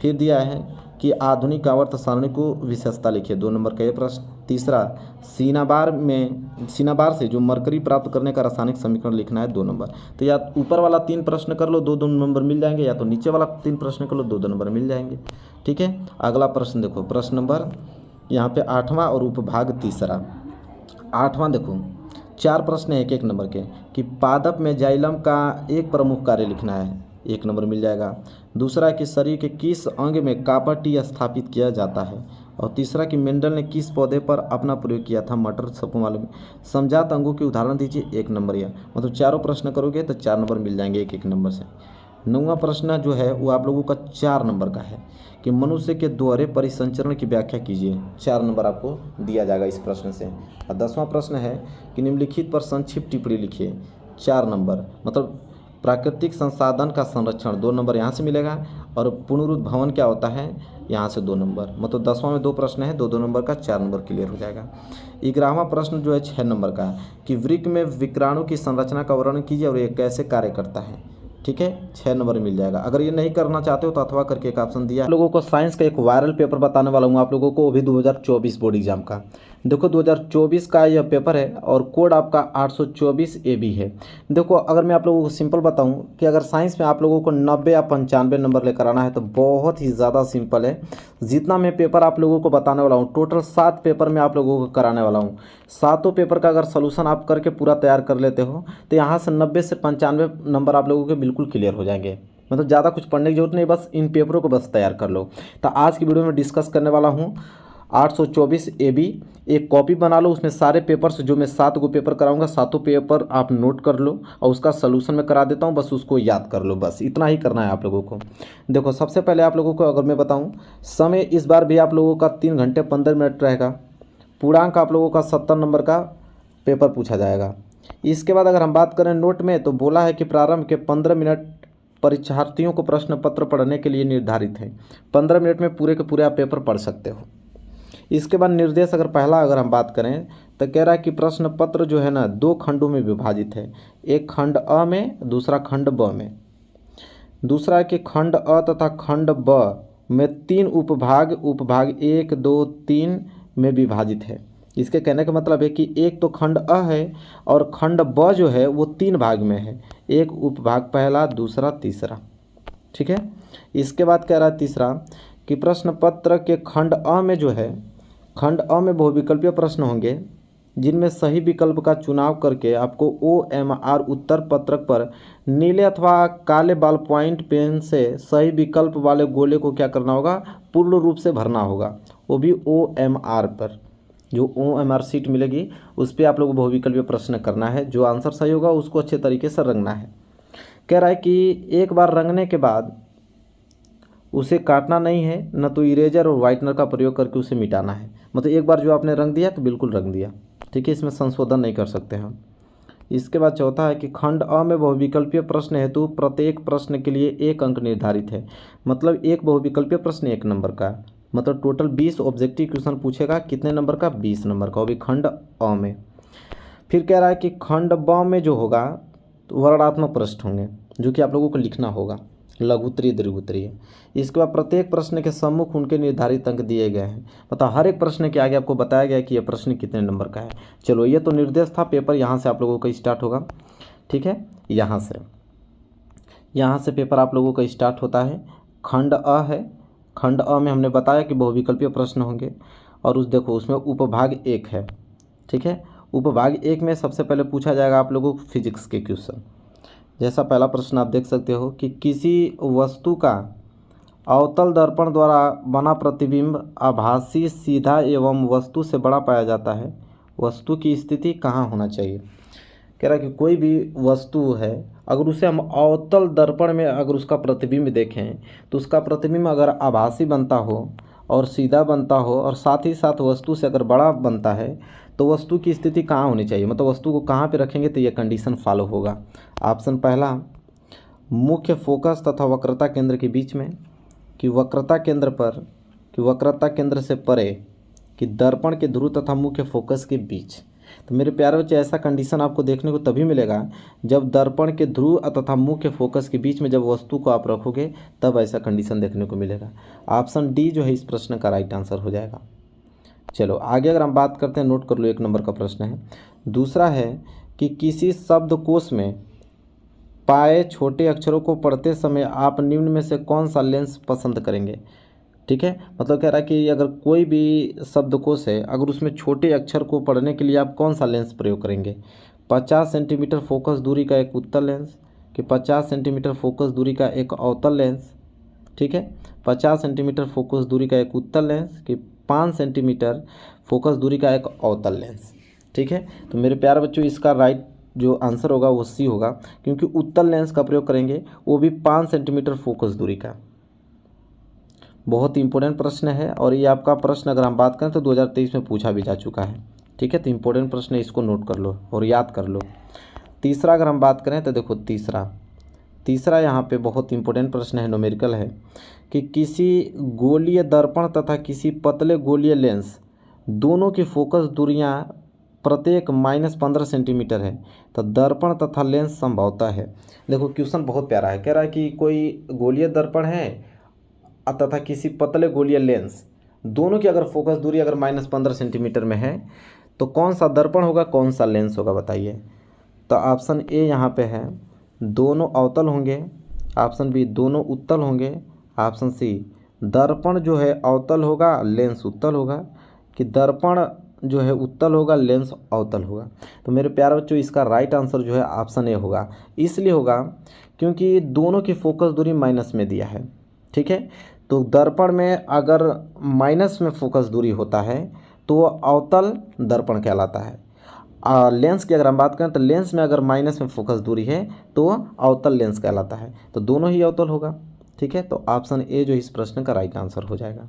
फिर दिया है कि आधुनिक आवर्त सारणी को विशेषता लिखिए, 2 नंबर का ये प्रश्न। तीसरा सीनाबार से जो मरकरी प्राप्त करने का रासायनिक समीकरण लिखना है, 2 नंबर। तो या ऊपर वाला 3 प्रश्न कर लो 2-2 नंबर मिल जाएंगे, या तो नीचे वाला 3 प्रश्न कर लो 2-2 नंबर मिल जाएंगे, ठीक है। अगला प्रश्न देखो, प्रश्न नंबर यहाँ पे 8वां और उपभाग तीसरा। 8वां देखो 4 प्रश्न है 1-1 नंबर के कि पादप में जाइलम का एक प्रमुख कार्य लिखना है, 1 नंबर मिल जाएगा। दूसरा कि शरीर के किस अंग में कॉपर टी स्थापित किया जाता है। और तीसरा कि मेंडल ने किस पौधे पर अपना प्रयोग किया था, मटर। सबको मालूम है। समझात अंगों के उदाहरण दीजिए, 1 नंबर। या मतलब चारों प्रश्न करोगे तो 4 नंबर मिल जाएंगे 1-1 नंबर से। 9वां प्रश्न जो है वो आप लोगों का 4 नंबर का है कि मनुष्य के दोहरे परिसंचरण की व्याख्या कीजिए, 4 नंबर आपको दिया जाएगा इस प्रश्न से। और 10वां प्रश्न है कि निम्नलिखित पर संक्षिप्त टिप्पणी लिखिए, 4 नंबर। मतलब प्राकृतिक संसाधन का संरक्षण, 2 नंबर यहाँ से मिलेगा। और पुनरुद्भवन क्या होता है, यहाँ से 2 नंबर। मतलब 10वां में 2 प्रश्न है, 2-2 नंबर का, 4 नंबर क्लियर हो जाएगा। 11वां प्रश्न जो है 6 नंबर का कि वृक्क में विक्राणु की संरचना का वर्णन कीजिए और ये कैसे कार्य करता है, ठीक है, 6 नंबर मिल जाएगा। अगर ये नहीं करना चाहते हो तो अथवा करके एक ऑप्शन दिया। आप लोगों को साइंस का एक वायरल पेपर बताने वाला हूँ आप लोगों को, वो भी 2024 बोर्ड एग्जाम का। देखो 2024 का यह पेपर है और कोड आपका 824 AB है। देखो अगर मैं आप लोगों को सिंपल बताऊं कि अगर साइंस में आप लोगों को 90 या 95 नंबर लेकर आना है तो बहुत ही ज़्यादा सिंपल है। जितना मैं पेपर आप लोगों को बताने वाला हूँ, टोटल 7 पेपर में आप लोगों को कराने वाला हूँ। 7 पेपर का अगर सोल्यूशन आप करके पूरा तैयार कर लेते हो तो यहाँ से 90 से 95 नंबर आप लोगों के बिल्कुल क्लियर हो जाएंगे। मतलब ज़्यादा कुछ पढ़ने की जरूरत नहीं, बस इन पेपरों को बस तैयार कर लो। तो आज की वीडियो में डिस्कस करने वाला हूँ 824 AB एक कॉपी बना लो, उसमें सारे पेपर्स जो मैं 7 गो पेपर कराऊंगा 7 पेपर आप नोट कर लो और उसका सलूशन मैं करा देता हूं, बस उसको याद कर लो, बस इतना ही करना है आप लोगों को। देखो सबसे पहले आप लोगों को अगर मैं बताऊं, समय इस बार भी आप लोगों का 3 घंटे 15 मिनट रहेगा। पूर्णांक आप लोगों का 70 नंबर का पेपर पूछा जाएगा। इसके बाद अगर हम बात करें नोट में, तो बोला है कि प्रारंभ के 15 मिनट परीक्षार्थियों को प्रश्न पत्र पढ़ने के लिए निर्धारित है। 15 मिनट में पूरे के पूरे आप पेपर पढ़ सकते हो। इसके बाद निर्देश अगर हम बात करें तो कह रहा है कि प्रश्न पत्र जो है ना 2 खंडों में विभाजित है, एक खंड अ में, दूसरा खंड ब में। दूसरा है कि खंड अ तथा खंड ब में 3 उपभाग 1, 2, 3 में विभाजित है। इसके कहने का मतलब है कि एक तो खंड अ है और खंड ब जो है वो 3 भाग में है, एक उपभाग पहला, दूसरा, तीसरा। ठीक है। इसके बाद कह रहा है तीसरा कि प्रश्न पत्र के खंड अ में जो है, खंड अ में बहुविकल्पीय प्रश्न होंगे जिनमें सही विकल्प का चुनाव करके आपको OMR उत्तर पत्रक पर नीले अथवा काले बॉल पॉइंट पेन से सही विकल्प वाले गोले को क्या करना होगा, पूर्ण रूप से भरना होगा, वो भी OMR पर। जो OMR सीट मिलेगी उस पर आप लोगों को बहुविकल्पीय प्रश्न करना है, जो आंसर सही होगा उसको अच्छे तरीके से रंगना है। कह रहा है कि एक बार रंगने के बाद उसे काटना नहीं है, न तो इरेजर और वाइटनर का प्रयोग करके उसे मिटाना है। मतलब एक बार जो आपने रंग दिया तो बिल्कुल रंग दिया, ठीक है, इसमें संशोधन नहीं कर सकते हम। इसके बाद चौथा है कि खंड अ में बहुविकल्पीय प्रश्न हेतु प्रत्येक प्रश्न के लिए 1 अंक निर्धारित है। मतलब एक बहुविकल्पीय प्रश्न 1 नंबर का, मतलब टोटल 20 ऑब्जेक्टिव क्वेश्चन पूछेगा, कितने नंबर का, 20 नंबर का, वो भी खंड अ में। फिर कह रहा है कि खंड ब में जो होगा तो वर्णनात्मक प्रश्न होंगे जो कि आप लोगों को लिखना होगा, लघुत्तरीय दीर्घोत्तरीय। इसके बाद प्रत्येक प्रश्न के सम्मुख उनके निर्धारित अंक दिए गए हैं। मतलब हर एक प्रश्न के आगे आपको बताया गया है कि यह प्रश्न कितने नंबर का है। चलो ये तो निर्देश था, पेपर यहाँ से आप लोगों का स्टार्ट होगा। ठीक है, यहाँ से पेपर आप लोगों का स्टार्ट होता है। खंड अ है, खंड अ में हमने बताया कि बहुविकल्पीय प्रश्न होंगे और उस देखो उसमें उपभाग 1 है। ठीक है, उपभाग 1 में सबसे पहले पूछा जाएगा आप लोगों को फिजिक्स के क्वेश्चन। जैसा पहला प्रश्न आप देख सकते हो कि किसी वस्तु का अवतल दर्पण द्वारा बना प्रतिबिंब आभासी, सीधा एवं वस्तु से बड़ा पाया जाता है, वस्तु की स्थिति कहाँ होना चाहिए। कह रहा है कि कोई भी वस्तु है अगर उसे हम अवतल दर्पण में अगर उसका प्रतिबिंब देखें तो उसका प्रतिबिंब अगर आभासी बनता हो और सीधा बनता हो और साथ ही साथ वस्तु से अगर बड़ा बनता है तो वस्तु की स्थिति कहाँ होनी चाहिए, मतलब वस्तु को कहाँ पे रखेंगे तो ये कंडीशन फॉलो होगा। ऑप्शन पहला, मुख्य फोकस तथा वक्रता केंद्र के बीच में, कि वक्रता केंद्र पर, कि वक्रता केंद्र से परे, कि दर्पण के ध्रुव तथा मुख्य फोकस के बीच। तो मेरे प्यारे बच्चे ऐसा कंडीशन आपको देखने को तभी मिलेगा जब दर्पण के ध्रुव तथा मुख्य फोकस के बीच में जब वस्तु को आप रखोगे तब ऐसा कंडीशन देखने को मिलेगा। ऑप्शन डी जो है इस प्रश्न का राइट आंसर हो जाएगा। चलो आगे अगर हम बात करते हैं, नोट कर लो, 1 नंबर का प्रश्न है। दूसरा है कि किसी शब्दकोश में पाए छोटे अक्षरों को पढ़ते समय आप निम्न में से कौन सा लेंस पसंद करेंगे। ठीक है, मतलब कह रहा है कि अगर कोई भी शब्दकोश है अगर उसमें छोटे अक्षर को पढ़ने के लिए आप कौन सा लेंस प्रयोग करेंगे। 50 सेंटीमीटर फोकस दूरी का एक उत्तल लेंस, कि 50 सेंटीमीटर फोकस दूरी का एक अवतल लेंस। ठीक है, 50 सेंटीमीटर फोकस दूरी का एक उत्तल लेंस, कि 5 सेंटीमीटर फोकस दूरी का एक अवतल लेंस। ठीक है, तो मेरे प्यारे बच्चों इसका राइट जो आंसर होगा वो सी होगा, क्योंकि उत्तल लेंस का प्रयोग करेंगे, वो भी 5 सेंटीमीटर फोकस दूरी का। बहुत इंपॉर्टेंट प्रश्न है और ये आपका प्रश्न अगर हम बात करें तो 2023 में पूछा भी जा चुका है। ठीक है, तो इंपॉर्टेंट प्रश्न है, इसको नोट कर लो और याद कर लो। तीसरा अगर हम बात करें तो देखो तीसरा यहाँ पे बहुत इंपॉर्टेंट प्रश्न है, न्यूमेरिकल है, कि किसी गोलीय दर्पण तथा किसी पतले गोलीय लेंस दोनों की फोकस दूरियाँ प्रत्येक -15 सेंटीमीटर है, तो दर्पण तथा लेंस संभवतः है। देखो क्वेश्चन बहुत प्यारा है, कह रहा है कि कोई गोलीय दर्पण है तथा किसी पतले गोलीय लेंस दोनों की अगर फोकस दूरी अगर -15 सेंटीमीटर में है तो कौन सा दर्पण होगा, कौन सा लेंस होगा बताइए। तो ऑप्शन ए यहाँ पे है दोनों अवतल होंगे, ऑप्शन बी दोनों उत्तल होंगे, ऑप्शन सी दर्पण जो है अवतल होगा लेंस उत्तल होगा, कि दर्पण जो है उत्तल होगा लेंस अवतल होगा। तो मेरे प्यारे बच्चों इसका राइट आंसर जो है ऑप्शन ए होगा। इसलिए होगा क्योंकि दोनों की फोकस दूरी माइनस में दिया है। ठीक है, तो दर्पण में अगर माइनस में फोकस दूरी होता है तो वो अवतल दर्पण कहलाता है। लेंस की अगर हम बात करें तो लेंस में अगर माइनस में फोकस दूरी है तो वो अवतल लेंस कहलाता है। तो दोनों ही अवतल होगा, ठीक है। तो ऑप्शन ए जो इस प्रश्न का राइट आंसर हो जाएगा।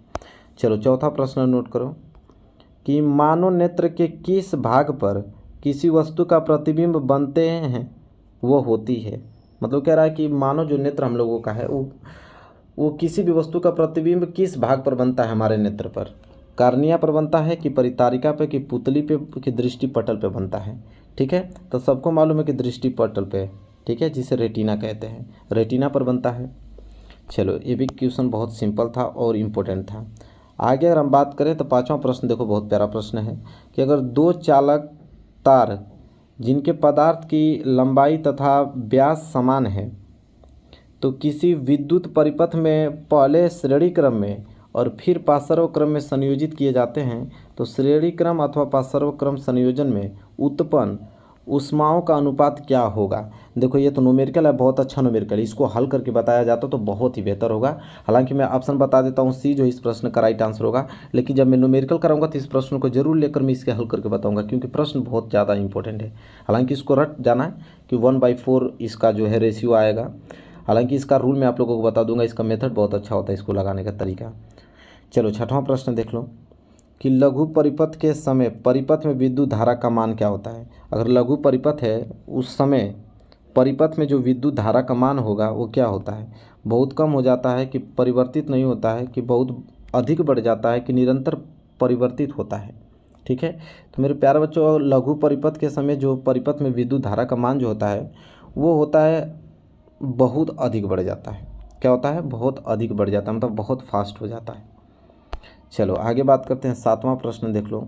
चलो चौथा प्रश्न नोट करो कि मानव नेत्र के किस भाग पर किसी वस्तु का प्रतिबिंब बनते हैं वो होती है। मतलब कह रहा है कि मानव जो नेत्र हम लोगों का है वो किसी भी वस्तु का प्रतिबिंब किस भाग पर बनता है हमारे नेत्र पर। कार्निया पर बनता है कि परितारिका पे कि पुतली पे कि दृष्टि पटल पे बनता है, ठीक है। तो सबको मालूम है कि दृष्टि पटल पे, ठीक है, जिसे रेटिना कहते हैं, रेटिना पर बनता है। चलो ये भी क्वेश्चन बहुत सिंपल था और इम्पोर्टेंट था। आगे अगर हम बात करें तो पांचवा प्रश्न देखो, बहुत प्यारा प्रश्न है कि अगर दो चालक तार जिनके पदार्थ की लंबाई तथा व्यास समान है तो किसी विद्युत परिपथ में पहले श्रेणी क्रम में और फिर पार्श्व क्रम में संयोजित किए जाते हैं तो श्रेणी क्रम अथवा पार्श्व क्रम संयोजन में उत्पन्न ऊष्माओं का अनुपात क्या होगा। देखो ये तो न्यूमेरिकल है, बहुत अच्छा न्यूमेरिकल, इसको हल करके बताया जाता तो बहुत ही बेहतर होगा। हालांकि मैं ऑप्शन बता देता हूँ, सी जो इस प्रश्न का राइट आंसर होगा। लेकिन जब मैं न्यूमेरिकल कराऊंगा तो इस प्रश्न को जरूर लेकर मैं इसके हल करके बताऊंगा, क्योंकि प्रश्न बहुत ज़्यादा इंपॉर्टेंट है। हालांकि इसको रट जाना है कि 1/4 इसका जो है रेशियो आएगा। हालांकि इसका रूल मैं आप लोगों को बता दूंगा, इसका मेथड बहुत अच्छा होता है इसको लगाने का तरीका। चलो छठवां प्रश्न देख लो कि लघु परिपथ के समय परिपथ में विद्युत धारा का मान क्या होता है। अगर लघु परिपथ है उस समय परिपथ में जो विद्युत धारा का मान होगा वो क्या होता है। बहुत कम हो जाता है कि परिवर्तित नहीं होता है कि बहुत अधिक बढ़ जाता है कि निरंतर परिवर्तित होता है, ठीक है। तो मेरे प्यारे बच्चों, लघु परिपथ के समय जो परिपथ में विद्युत धारा का मान जो होता है वो होता है बहुत अधिक बढ़ जाता है। क्या होता है? बहुत अधिक बढ़ जाता है, मतलब बहुत फास्ट हो जाता है। चलो आगे बात करते हैं। सातवां प्रश्न देख लो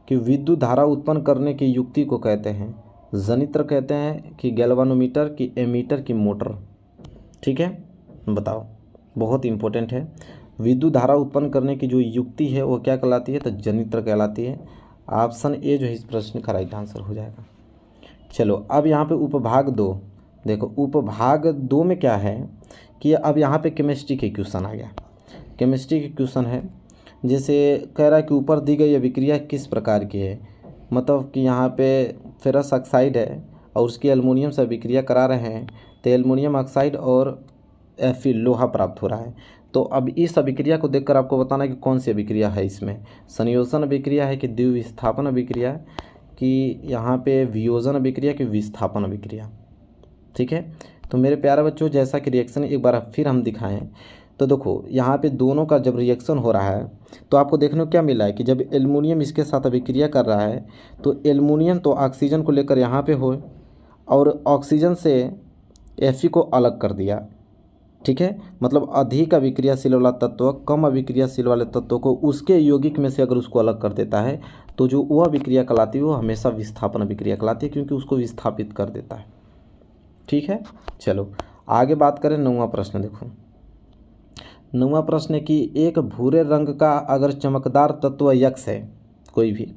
कि विद्युत धारा उत्पन्न करने की युक्ति को कहते हैं जनित्र कहते हैं कि गैल्वानोमीटर की एमीटर की मोटर, ठीक है। बताओ, बहुत इंपॉर्टेंट है। विद्युत धारा उत्पन्न करने की जो युक्ति है वो क्या कहलाती है? तो जनित्र कहलाती है। ऑप्शन ए जो है इस प्रश्न का राइट आंसर हो जाएगा। चलो अब यहाँ पे उपभाग 2 देखो। उपभाग 2 में क्या है कि अब यहाँ पे केमिस्ट्री के क्वेश्चन आ गया। केमिस्ट्री के क्वेश्चन है, जैसे कह रहा है कि ऊपर दी गई अभिक्रिया किस प्रकार की है। मतलब कि यहाँ पे फेरस ऑक्साइड है और उसकी एल्युमिनियम से अभिक्रिया करा रहे हैं तो एल्युमिनियम ऑक्साइड और Fe लोहा प्राप्त हो रहा है। तो अब इस अभिक्रिया को देखकर आपको बताना है कि कौन सी अभिक्रिया है, इसमें संयोजन अभिक्रिया है कि द्विविस्थापन अभिक्रिया कि यहाँ पे वियोजन अभिक्रिया कि विस्थापन अभिक्रिया, ठीक है। तो मेरे प्यारे बच्चों, जैसा कि रिएक्शन एक बार फिर हम दिखाएं तो देखो यहाँ पे दोनों का जब रिएक्शन हो रहा है तो आपको देखने को क्या मिला है कि जब एल्युमिनियम इसके साथ अभिक्रिया कर रहा है तो एल्युमिनियम तो ऑक्सीजन को लेकर यहाँ पे हो और ऑक्सीजन से Fe को अलग कर दिया, ठीक है। मतलब अधिक अभिक्रियाशील वाला तत्व कम अभिक्रियाशील वाले तत्व को उसके यौगिक में से अगर उसको अलग कर देता है तो जो वह अभिक्रिया कहलाती है वो हमेशा विस्थापन अभिक्रिया कहलाती है, क्योंकि उसको विस्थापित कर देता है, ठीक है। चलो आगे बात करें। 9वां प्रश्न देखो। 9वां प्रश्न है कि एक भूरे रंग का अगर चमकदार तत्व यक्स है कोई भी,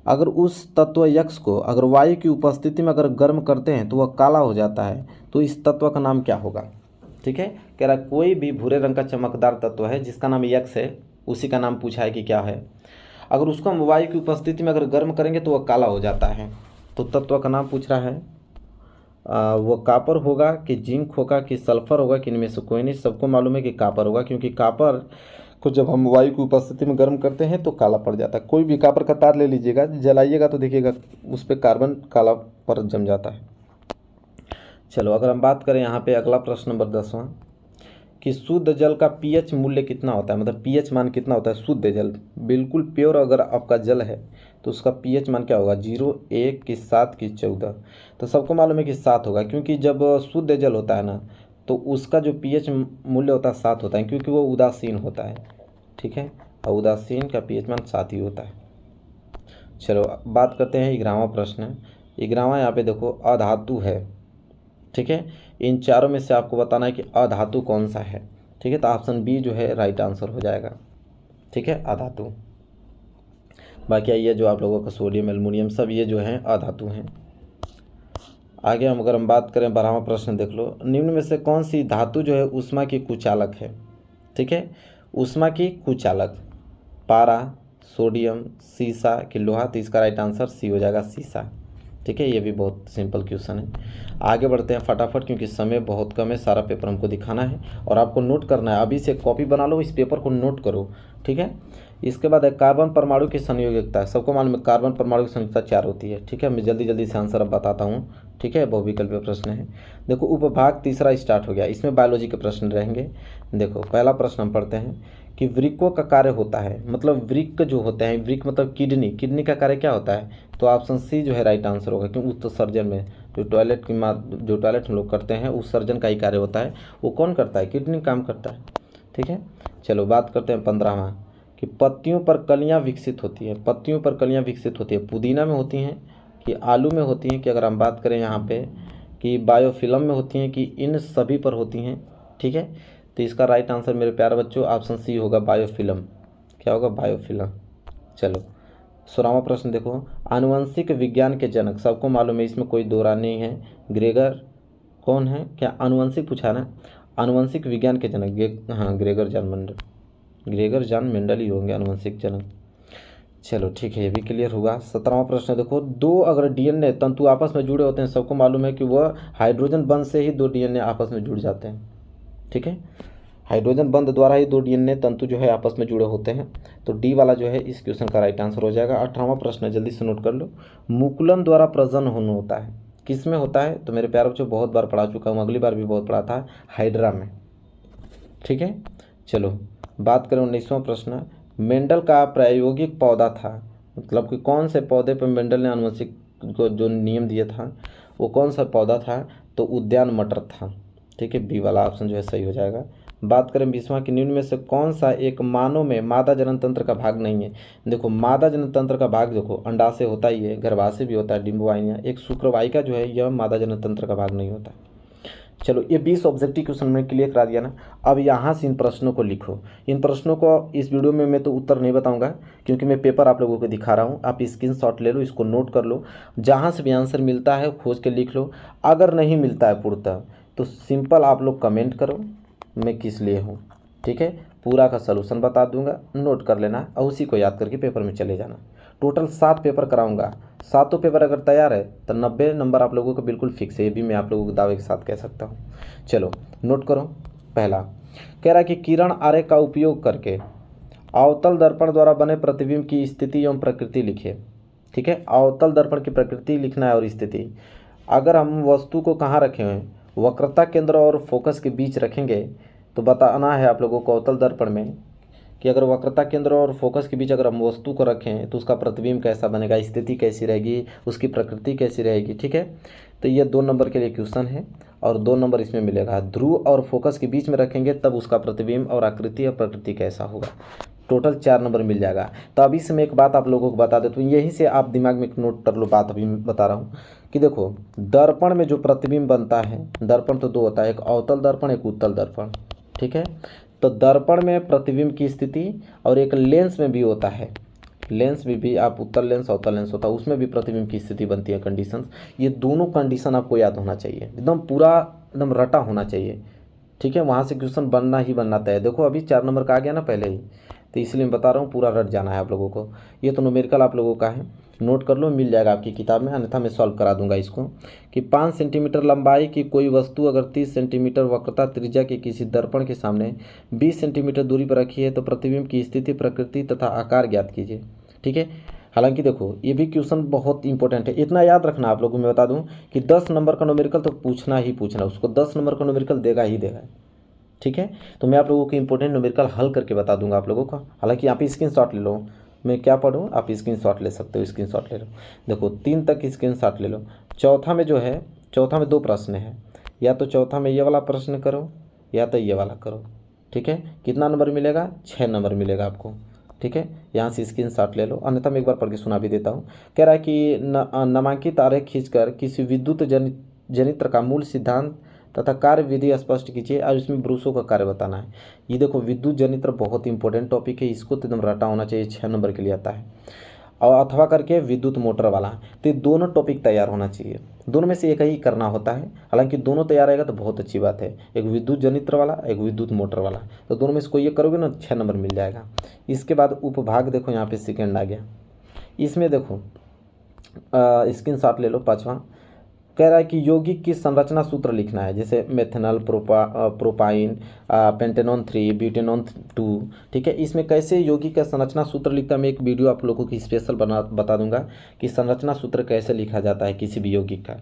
अगर उस तत्व यक्स को अगर वायु की उपस्थिति में अगर गर्म करते हैं तो वह काला हो जाता है, तो इस तत्व का नाम क्या होगा, ठीक है। कह रहा कोई भी भूरे रंग का चमकदार तत्व है जिसका नाम यक्स है, उसी का नाम पूछा है कि क्या है। अगर उसको हम वायु की उपस्थिति में अगर गर्म करेंगे तो वह काला हो जाता है। तो तत्व का नाम पूछ रहा है, वो कापर होगा कि जिंक होगा कि सल्फर होगा कि इनमें से कोई नहीं। सबको मालूम है कि कापर होगा, क्योंकि कापर को जब हम वायु की उपस्थिति में गर्म करते हैं तो काला पड़ जाता है। कोई भी कापर का तार ले लीजिएगा, जलाइएगा तो देखिएगा उस पर कार्बन काला पर जम जाता है। चलो अगर हम बात करें यहाँ पे अगला प्रश्न नंबर 10वां कि शुद्ध जल का पीएच मूल्य कितना होता है। मतलब पीएच मान कितना होता है शुद्ध जल, बिल्कुल प्योर अगर आपका जल है तो उसका पीएच मान क्या होगा? 0, 1 कि 7 कि 14। तो सबको मालूम है कि 7 होगा, क्योंकि जब शुद्ध जल होता है ना तो उसका जो पीएच मूल्य होता है 7 होता है, क्योंकि वो उदासीन होता है, ठीक है। और उदासीन का पीएच मान 7 ही होता है। चलो बात करते हैं 11वां प्रश्न। 11वां यहाँ पे देखो अधातु है, ठीक है। इन चारों में से आपको बताना है कि अधातु कौन सा है, ठीक है। तो ऑप्शन बी जो है राइट आंसर हो जाएगा, ठीक है, अधातु। बाकी ये जो आप लोगों का सोडियम एल्युमिनियम सब ये जो हैं अधातु हैं। आगे हम अगर हम बात करें 12वां प्रश्न देख लो। निम्न में से कौन सी धातु जो है ऊष्मा की कुचालक है, ठीक है। ऊष्मा की कुचालक, पारा, सोडियम, सीसा कि लोहा, तो इसका राइट आंसर सी हो जाएगा, सीसा। ठीक है, ये भी बहुत सिंपल क्वेश्चन है। आगे बढ़ते हैं फटाफट, क्योंकि समय बहुत कम है, सारा पेपर हमको दिखाना है और आपको नोट करना है। अभी से कॉपी बना लो, इस पेपर को नोट करो, ठीक है। इसके बाद है कार्बन परमाणु की संयोजकता। सबको मालूम है कार्बन परमाणु की संयोजकता 4 होती है, ठीक है। मैं जल्दी जल्दी से आंसर अब बताता हूँ, ठीक है। बहुविकल्पीय प्रश्न है। देखो उपभाग तीसरा स्टार्ट हो गया, इसमें बायोलॉजी के प्रश्न रहेंगे। देखो पहला प्रश्न हम पढ़ते हैं कि वृक्कों का कार्य होता है, मतलब वृक्क जो होते हैं, वृक्क मतलब किडनी, किडनी का कार्य क्या होता है, तो ऑप्शन सी जो है राइट आंसर होगा, क्योंकि उत्सर्जन में जो टॉयलेट हम लोग करते हैं उत्सर्जन का ही कार्य होता है, वो कौन करता है, किडनी काम करता है, ठीक है। चलो बात करते हैं 15वां कि पत्तियों पर कलियां विकसित होती है। पत्तियों पर कलियां विकसित होती है, पुदीना में होती हैं कि आलू में होती हैं, कि अगर हम बात करें यहाँ पे कि बायोफिल्म में होती हैं कि इन सभी पर होती हैं, ठीक है। तो इसका राइट आंसर मेरे प्यारे बच्चों ऑप्शन सी होगा, बायोफिल्म। क्या होगा, बायोफिल्म। चलो 16वां प्रश्न देखो, आनुवंशिक विज्ञान के जनक, सबको मालूम है, इसमें कोई दो राय नहीं है, ग्रेगर कौन है, क्या आनुवंशिक पूछा ना, आनुवंशिक विज्ञान के जनक हाँ ग्रेगर जान मेंडल ही होंगे आनुवंशिक जनक। चलो ठीक है, ये भी क्लियर होगा। 17वां प्रश्न देखो, दो अगर डीएनए तंतु आपस में जुड़े होते हैं, सबको मालूम है कि वह हाइड्रोजन बंध से ही दो डीएनए आपस में जुड़ जाते हैं, ठीक है। हाइड्रोजन बंध द्वारा ही दो डीएनए तंतु जो है आपस में जुड़े होते हैं, तो डी वाला जो है इस क्वेश्चन का राइट आंसर हो जाएगा। 18वां प्रश्न जल्दी से नोट कर लो, मुकुलन द्वारा प्रजनन होता है, किस में होता है, तो मेरे प्यारे बच्चों बहुत बार पढ़ा चुका हूँ, अगली बार भी बहुत पढ़ा था, हाइड्रा में, ठीक है। चलो बात करें 19वां प्रश्न, मेंडल का प्रायोगिक पौधा था, मतलब कि कौन से पौधे पर मेंडल ने आनुवंशिक को जो नियम दिया था वो कौन सा पौधा था, तो उद्यान मटर था, ठीक है। बी वाला ऑप्शन जो है सही हो जाएगा। बात करें 20वां कि निम्न में से कौन सा एक मानव में मादा जनन तंत्र का भाग नहीं है। देखो मादा जनन तंत्र का भाग देखो अंडाशय होता ही है, गर्भाशय भी होता है, डिंबवाहिनियाँ, एक शुक्रवाहिका जो है यह मादा जनन तंत्र का भाग नहीं होता। चलो ये 20 ऑब्जेक्टिव क्वेश्चन मैंने क्लियर करा दिया ना। अब यहाँ से इन प्रश्नों को लिखो। इन प्रश्नों को इस वीडियो में मैं तो उत्तर नहीं बताऊंगा, क्योंकि मैं पेपर आप लोगों को दिखा रहा हूँ। आप स्क्रीनशॉट ले लो, इसको नोट कर लो, जहाँ से भी आंसर मिलता है खोज के लिख लो। अगर नहीं मिलता है पूर्णतः तो सिंपल आप लोग कमेंट करो मैं किस लिए हूँ, ठीक है। पूरा का सलूशन बता दूंगा, नोट कर लेना और उसी को याद करके पेपर में चले जाना। टोटल 7 पेपर कराऊंगा, 7 पेपर अगर तैयार है तो 90 नंबर आप लोगों को बिल्कुल फिक्स है, ये भी मैं आप लोगों को दावे के साथ कह सकता हूँ। चलो नोट करो। पहला कह रहा है कि किरण आरेख का उपयोग करके अवतल दर्पण द्वारा बने प्रतिबिंब की स्थिति एवं प्रकृति लिखिए, ठीक है। अवतल दर्पण की प्रकृति लिखना है और स्थिति। अगर हम वस्तु को कहाँ रखे हुए हैं, वक्रता केंद्र और फोकस के बीच रखेंगे, तो बताना है आप लोगों को अवतल दर्पण में कि अगर वक्रता केंद्र और फोकस के बीच अगर हम वस्तु को रखें तो उसका प्रतिबिंब कैसा बनेगा, स्थिति कैसी रहेगी, उसकी प्रकृति कैसी रहेगी, ठीक है। तो ये 2 नंबर के लिए क्वेश्चन है और 2 नंबर इसमें मिलेगा। ध्रुव और फोकस के बीच में रखेंगे तब उसका प्रतिबिंब और आकृति और प्रकृति कैसा होगा। टोटल 4 नंबर मिल जाएगा। तो अभी से मैं एक बात आप लोगों को बता देता हूँ, यहीं से आप दिमाग में नोट कर लो बात अभी मैं बता रहा हूँ कि देखो दर्पण में जो प्रतिबिंब बनता है, दर्पण तो 2 होता है, एक अवतल दर्पण एक उत्तल दर्पण, ठीक है। तो दर्पण में प्रतिबिंब की स्थिति और एक लेंस में भी होता है, लेंस में भी आप उत्तल लेंस अवतल लेंस होता है, उसमें भी प्रतिबिंब की स्थिति बनती है, कंडीशंस। ये दोनों कंडीशन आपको याद होना चाहिए, एकदम पूरा एकदम रटा होना चाहिए, ठीक है। वहाँ से क्वेश्चन बनना ही बनना तय है। देखो अभी 4 नंबर का आ गया ना पहले ही, तो इसलिए मैं बता रहा हूँ पूरा रट जाना है आप लोगों को। ये तो न्यूमेरिकल आप लोगों का है, नोट कर लो, मिल जाएगा आपकी किताब में, अन्यथा मैं सॉल्व करा दूंगा इसको। कि 5 सेंटीमीटर लंबाई की कोई वस्तु अगर 30 सेंटीमीटर वक्रता त्रिज्या के किसी दर्पण के सामने 20 सेंटीमीटर दूरी पर रखी है तो प्रतिबिंब की स्थिति प्रकृति तथा आकार ज्ञात कीजिए, ठीक है। हालांकि देखो ये भी क्वेश्चन बहुत इंपॉर्टेंट है, इतना याद रखना आप लोगों को मैं बता दूं कि 10 नंबर का न्यूमेरिकल तो पूछना ही पूछना, उसको 10 नंबर का न्यूमेरिकल देगा ही देगा, ठीक है। तो मैं आप लोगों को इंपॉर्टेंट न्यूमेरिकल हल करके बता दूंगा आप लोगों को। हालांकि आप स्क्रीनशॉट ले लो, मैं क्या पढ़ूँ आप स्क्रीनशॉट ले सकते हो, स्क्रीनशॉट ले लो। देखो 3 तक स्क्रीनशॉट ले लो। चौथा में जो है, चौथा में 2 प्रश्न है, या तो चौथा में ये वाला प्रश्न करो या तो ये वाला करो, ठीक है। कितना नंबर मिलेगा, 6 नंबर मिलेगा आपको, ठीक है। यहाँ से स्क्रीनशॉट ले लो, अन्यथा मैं एक बार पढ़ के सुना भी देता हूँ। कह रहा है कि नामांकित आरेख खींचकर किसी विद्युत जनित्र का मूल सिद्धांत तथा कार्य विधि स्पष्ट कीजिए और इसमें ब्रूसों का कार्य बताना है। ये देखो विद्युत जनित्र बहुत इंपॉर्टेंट टॉपिक है, इसको तो एकदम रटा होना चाहिए, 6 नंबर के लिए आता है। और अथवा करके विद्युत मोटर वाला। तो ये दोनों टॉपिक तैयार होना चाहिए, दोनों में से एक ही करना होता है। हालांकि दोनों तैयार रहेगा तो बहुत अच्छी बात है, एक विद्युत जनित्र वाला एक विद्युत मोटर वाला, तो दोनों में से कोई एक करोगे ना 6 नंबर मिल जाएगा। इसके बाद उपभाग देखो, यहाँ पे सेकेंड आ गया। इसमें देखो स्क्रीनशॉट ले लो। पाँचवा कह रहा है कि यौगिक की संरचना सूत्र लिखना है, जैसे मेथनॉल, प्रोपाइन, पेंटेनॉन 3, ब्यूटेनॉन 2। ठीक है, इसमें कैसे यौगिक का संरचना सूत्र लिखता है, मैं एक वीडियो आप लोगों की स्पेशल बता दूंगा कि संरचना सूत्र कैसे लिखा जाता है किसी भी यौगिक का।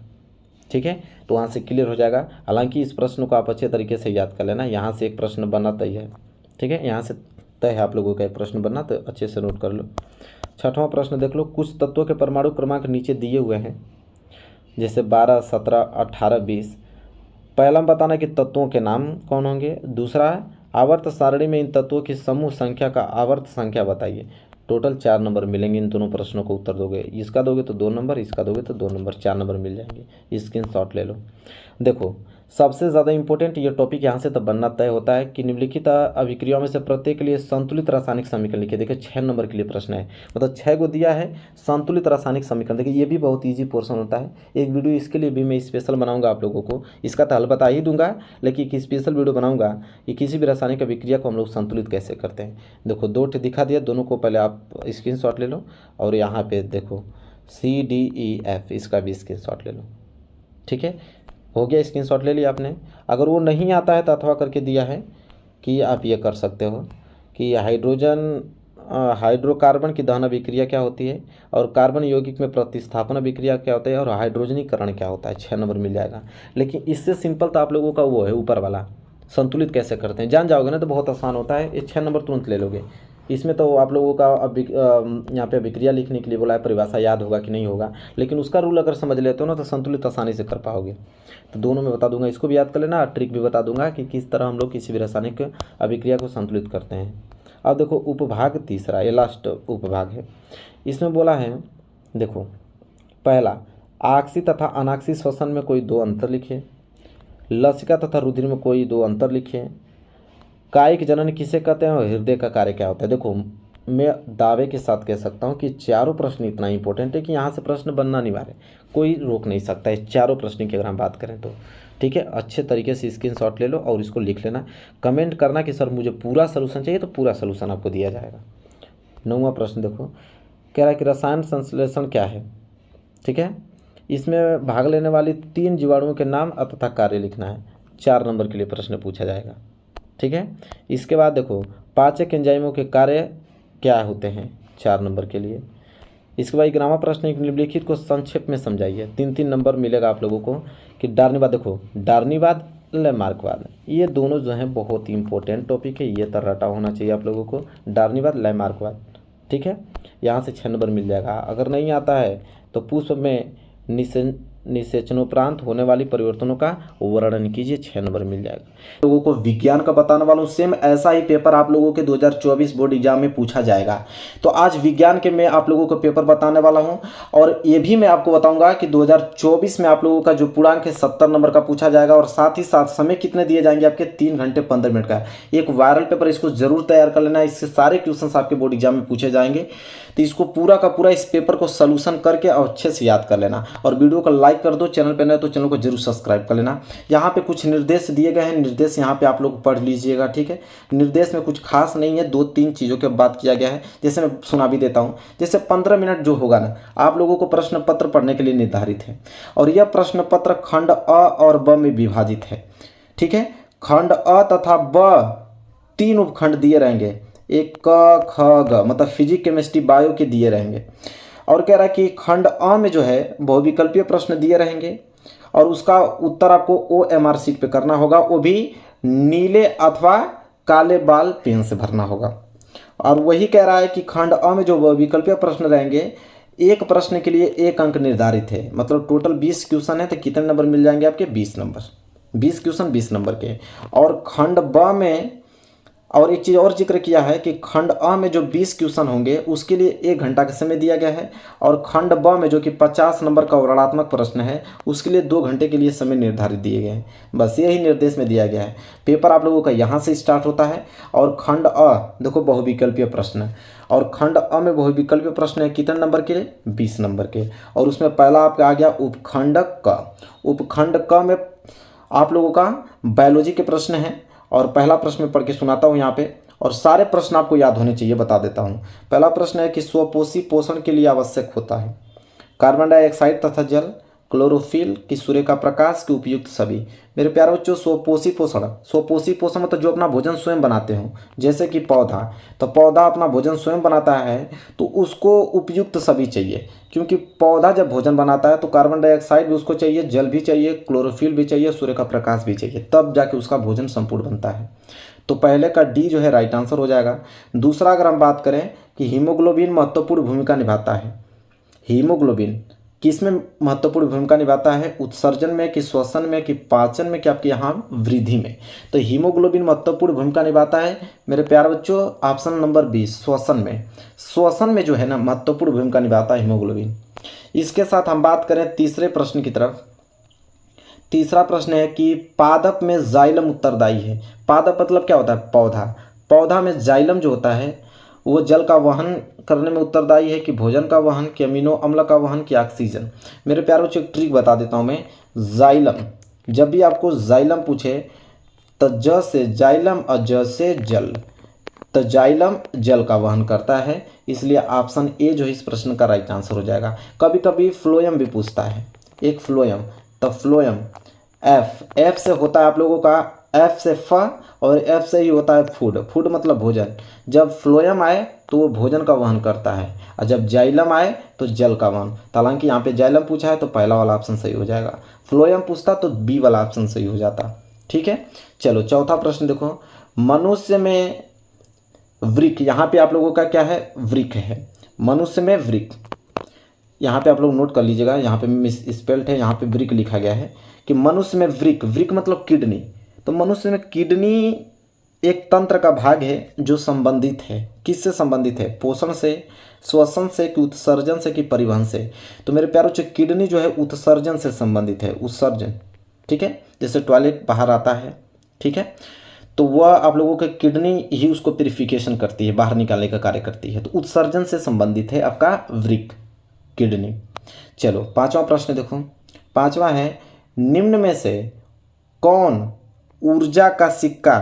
ठीक है, तो वहाँ से क्लियर हो जाएगा। हालांकि इस प्रश्न को आप अच्छे तरीके से याद कर लेना, यहाँ से एक प्रश्न बनना तय है। ठीक है, यहाँ से तय है आप लोगों का एक प्रश्न बनना, तो अच्छे से नोट कर लो। छठवां प्रश्न देख लो, कुछ तत्वों के परमाणु क्रमांक नीचे दिए हुए हैं, जैसे 12, 17, 18, 20। पहला बताना कि तत्वों के नाम कौन होंगे। दूसरा है आवर्त सारणी में इन तत्वों की समूह संख्या का आवर्त संख्या बताइए। टोटल 4 नंबर मिलेंगे इन दोनों प्रश्नों को उत्तर दोगे। इसका दोगे तो 2 नंबर, इसका दोगे तो 2 नंबर, 4 नंबर मिल जाएंगे। स्क्रीनशॉट ले लो। देखो सबसे ज़्यादा इंपॉर्टेंट ये टॉपिक यहाँ से तब बनना तय होता है कि निम्नलिखित अभिक्रियाओं में से प्रत्येक के लिए संतुलित रासायनिक समीकरण लिखिए। देखिए 6 नंबर के लिए प्रश्न है, मतलब 6 को दिया है संतुलित रासायनिक समीकरण। देखिए ये भी बहुत ईजी पोर्शन होता है, एक वीडियो इसके लिए भी मैं स्पेशल बनाऊंगा आप लोगों को। इसका तो हल बता ही दूंगा, लेकिन एक स्पेशल वीडियो बनाऊंगा कि किसी भी रासायनिक अभिक्रिया को हम लोग संतुलित कैसे करते हैं। देखो 2 दिखा दिया, दोनों को पहले आप स्क्रीनशॉट ले लो, और यहाँ पे देखो CDEF, इसका भी स्क्रीनशॉट ले लो। ठीक है, हो गया, स्क्रीनशॉट ले लिया आपने। अगर वो नहीं आता है तो अथवा करके दिया है कि आप ये कर सकते हो कि हाइड्रोकार्बन की दहन अभिक्रिया क्या होती है, और कार्बन यौगिक में प्रतिस्थापन अभिक्रिया क्या होता है, और हाइड्रोजनीकरण क्या होता है। 6 नंबर मिल जाएगा। लेकिन इससे सिंपल तो आप लोगों का वो है ऊपर वाला, संतुलित कैसे करते हैं, जान जाओगे ना तो बहुत आसान होता है, ये 6 नंबर तुरंत ले लोगे। इसमें तो आप लोगों का यहाँ पे अभिक्रिया लिखने के लिए बोला है, परिभाषा याद होगा कि नहीं होगा, लेकिन उसका रूल अगर समझ लेते हो ना तो संतुलित आसानी से कर पाओगे। तो दोनों में बता दूंगा, इसको भी याद कर लेना, ट्रिक भी बता दूंगा कि किस तरह हम लोग किसी भी रासायनिक अभिक्रिया को संतुलित करते हैं। अब देखो उपभाग तीसरा, ये लास्ट उपभाग है। इसमें बोला है, देखो पहला आक्सी तथा अनाक्सी श्वसन में कोई 2 अंतर लिखिए। लसिका तथा रुधिर में कोई 2 अंतर लिखिए। कायिक जनन किसे कहते हैं और हृदय का कार्य क्या होता है। देखो मैं दावे के साथ कह सकता हूँ कि चारों प्रश्न इतना इंपॉर्टेंट है कि यहाँ से प्रश्न बनना अनिवार्य है, कोई रोक नहीं सकता है चारों प्रश्न की अगर हम बात करें तो। ठीक है, अच्छे तरीके से स्क्रीनशॉट ले लो और इसको लिख लेना, कमेंट करना कि सर मुझे पूरा सलूशन चाहिए, तो पूरा सलूशन आपको दिया जाएगा। 9वां प्रश्न देखो, कह रहा है कि रसायन संश्लेषण क्या है। ठीक है, इसमें भाग लेने वाली 3 जीवाणुओं के नाम तथा कार्य लिखना है। 4 नंबर के लिए प्रश्न पूछा जाएगा। ठीक है, इसके बाद देखो पाचक एंजाइमों के कार्य क्या होते हैं, 4 नंबर के लिए। इसके बाद 11वां प्रश्न, एक निम्नलिखित को संक्षेप में समझाइए। 3-3 नंबर मिलेगा आप लोगों को। कि डार्नीवाद, देखो डार्नीवाद लैमार्कवाद, ये दोनों जो हैं बहुत ही इंपॉर्टेंट टॉपिक है, ये तर रटा होना चाहिए आप लोगों को, डार्नीवाद लैमार्कवाद। ठीक है, यहाँ से 6 नंबर मिल जाएगा। अगर नहीं आता है तो पुष्प में निषेचनोपरांत होने वाली परिवर्तनों का वर्णन कीजिए, 6 नंबर मिल जाएगा। लोगों को विज्ञान का बताने वाला हूँ, सेम ऐसा ही पेपर आप लोगों के 2024 बोर्ड एग्जाम में पूछा जाएगा। तो आज विज्ञान के मैं आप लोगों को पेपर बताने वाला हूँ, और ये भी मैं आपको बताऊंगा कि 2024 में आप लोगों का जो पूर्णांक है 70 नंबर का पूछा जाएगा, और साथ ही साथ समय कितने दिए जाएंगे आपके, 3 घंटे 15 मिनट का। एक वायरल पेपर, इसको जरूर तैयार कर लेना, इससे सारे क्वेश्चन आपके बोर्ड एग्जाम में पूछे जाएंगे। तो इसको पूरा का पूरा इस पेपर को सॉल्यूशन करके और अच्छे से याद कर लेना, और वीडियो को लाइक कर दो। चैनल पे नए तो चैनल को जरूर सब्सक्राइब कर लेना। यहाँ पे कुछ निर्देश दिए गए हैं, निर्देश यहाँ पे आप लोग पढ़ लीजिएगा। ठीक है, निर्देश में कुछ खास नहीं है, 2-3 चीज़ों के बात किया गया है, जैसे मैं सुना भी देता हूँ। जैसे 15 मिनट जो होगा ना, आप लोगों को प्रश्न पत्र पढ़ने के लिए निर्धारित है, और यह प्रश्न पत्र खंड अ और ब में विभाजित है। ठीक है, खंड अ तथा ब 3 उपखंड दिए रहेंगे, एक क ख ग, मतलब फिजिक, केमिस्ट्री, बायो के दिए रहेंगे। और कह रहा है कि खंड अ में जो है बहुविकल्पीय प्रश्न दिए रहेंगे, और उसका उत्तर आपको OMR शीट पे करना होगा, वो भी नीले अथवा काले बाल पेन से भरना होगा। और वही कह रहा है कि खंड अ में जो बहुविकल्पीय प्रश्न रहेंगे, एक प्रश्न के लिए 1 अंक निर्धारित है, मतलब टोटल 20 क्वेश्चन है, तो कितने नंबर मिल जाएंगे आपके, 20 नंबर। 20 क्वेश्चन 20 नंबर के। और खंड ब में और एक चीज़ और जिक्र किया है कि खंड अ में जो 20 क्वेश्चन होंगे उसके लिए 1 घंटा का समय दिया गया है, और खंड ब में जो कि 50 नंबर का वर्णनात्मक प्रश्न है उसके लिए 2 घंटे के लिए समय निर्धारित दिए गए हैं। बस यही निर्देश में दिया गया है। पेपर आप लोगों का यहाँ से स्टार्ट होता है, और खंड अ देखो बहुविकल्पीय प्रश्न है, और खंड अ में बहुविकल्पीय प्रश्न है कितने नंबर के लिए? 20 नंबर के। और उसमें पहला आपका आ गया उपखंड क। उपखंड क में आप लोगों का बायोलॉजी के प्रश्न है, और पहला प्रश्न मैं पढ़ के सुनाता हूँ यहाँ पे, और सारे प्रश्न आपको याद होने चाहिए, बता देता हूँ। पहला प्रश्न है कि स्वपोषी पोषण के लिए आवश्यक होता है कार्बन डाइऑक्साइड तथा जल, क्लोरोफिल की सूर्य का प्रकाश के उपयुक्त सभी। मेरे प्यारे बच्चों, स्वपोषी पोषण मतलब जो अपना भोजन स्वयं बनाते हो, जैसे कि पौधा, तो पौधा अपना भोजन स्वयं बनाता है तो उसको उपयुक्त सभी चाहिए, क्योंकि पौधा जब भोजन बनाता है तो कार्बन डाइऑक्साइड भी उसको चाहिए, जल भी चाहिए, क्लोरोफिल भी चाहिए, सूर्य का प्रकाश भी चाहिए, तब जाके उसका भोजन संपूर्ण बनता है। तो पहले का डी जो है राइट आंसर हो जाएगा। दूसरा अगर हम बात करें कि हीमोग्लोबिन महत्वपूर्ण भूमिका निभाता है। हीमोग्लोबिन किस में महत्वपूर्ण भूमिका निभाता है? उत्सर्जन में, कि श्वसन में, कि पाचन में, कि आपके यहाँ वृद्धि में? तो हीमोग्लोबिन महत्वपूर्ण भूमिका निभाता है मेरे प्यारे बच्चों ऑप्शन नंबर 20 श्वसन में। श्वसन में जो है ना महत्वपूर्ण भूमिका निभाता है हीमोग्लोबिन। इसके साथ हम बात करें तीसरे प्रश्न की तरफ। तीसरा प्रश्न है कि पादप में जाइलम उत्तरदायी है। पादप मतलब क्या होता है? पौधा। पौधा में जाइलम जो होता है वो जल का वहन करने में उत्तरदायी है, कि भोजन का वहन, कि अमीनो अम्ल का वहन, कि ऑक्सीजन। मेरे प्यारे बच्चों एक ट्रिक बता देता हूँ मैं। जाइलम, जब भी आपको जाइलम पूछे तो ज से जाइलम और ज से जल, तो जाइलम जल का वहन करता है, इसलिए ऑप्शन ए जो है इस प्रश्न का राइट आंसर हो जाएगा। कभी कभी फ्लोएम भी पूछता है, एक फ्लोएम, तो फ्लोएम एफ से होता है आप लोगों का, एफ से फ, और एफ से ही होता है फूड। फूड मतलब भोजन। जब फ्लोएम आए तो वो भोजन का वहन करता है, और जब जाइलम आए तो जल का वहन। हालांकि यहाँ पे जाइलम पूछा है तो पहला वाला ऑप्शन सही हो जाएगा, फ्लोएम पूछता तो बी वाला ऑप्शन सही हो जाता। ठीक है, चलो चौथा प्रश्न देखो। मनुष्य में वृक्क, यहाँ पे आप लोगों का क्या है? वृक्क है। मनुष्य में वृक्क, यहाँ पे आप लोग नोट कर लीजिएगा, यहाँ पे मिस स्पेल्ड है, यहाँ पे वृक्क लिखा गया है कि मनुष्य में वृक्क। वृक्क मतलब किडनी। तो मनुष्य में किडनी एक तंत्र का भाग है जो संबंधित है, किससे संबंधित है? पोषण से, श्वसन से, कि उत्सर्जन से, कि परिवहन से? तो मेरे प्यारों से किडनी जो है उत्सर्जन से संबंधित है, उत्सर्जन। ठीक है, जैसे टॉयलेट बाहर आता है, ठीक है, तो वह आप लोगों के किडनी ही उसको प्यूरिफिकेशन करती है, बाहर निकालने का कार्य करती है। तो उत्सर्जन से संबंधित है आपका वृक्क, किडनी। चलो पांचवा प्रश्न देखो। पांचवा है, निम्न में से कौन ऊर्जा का सिक्का,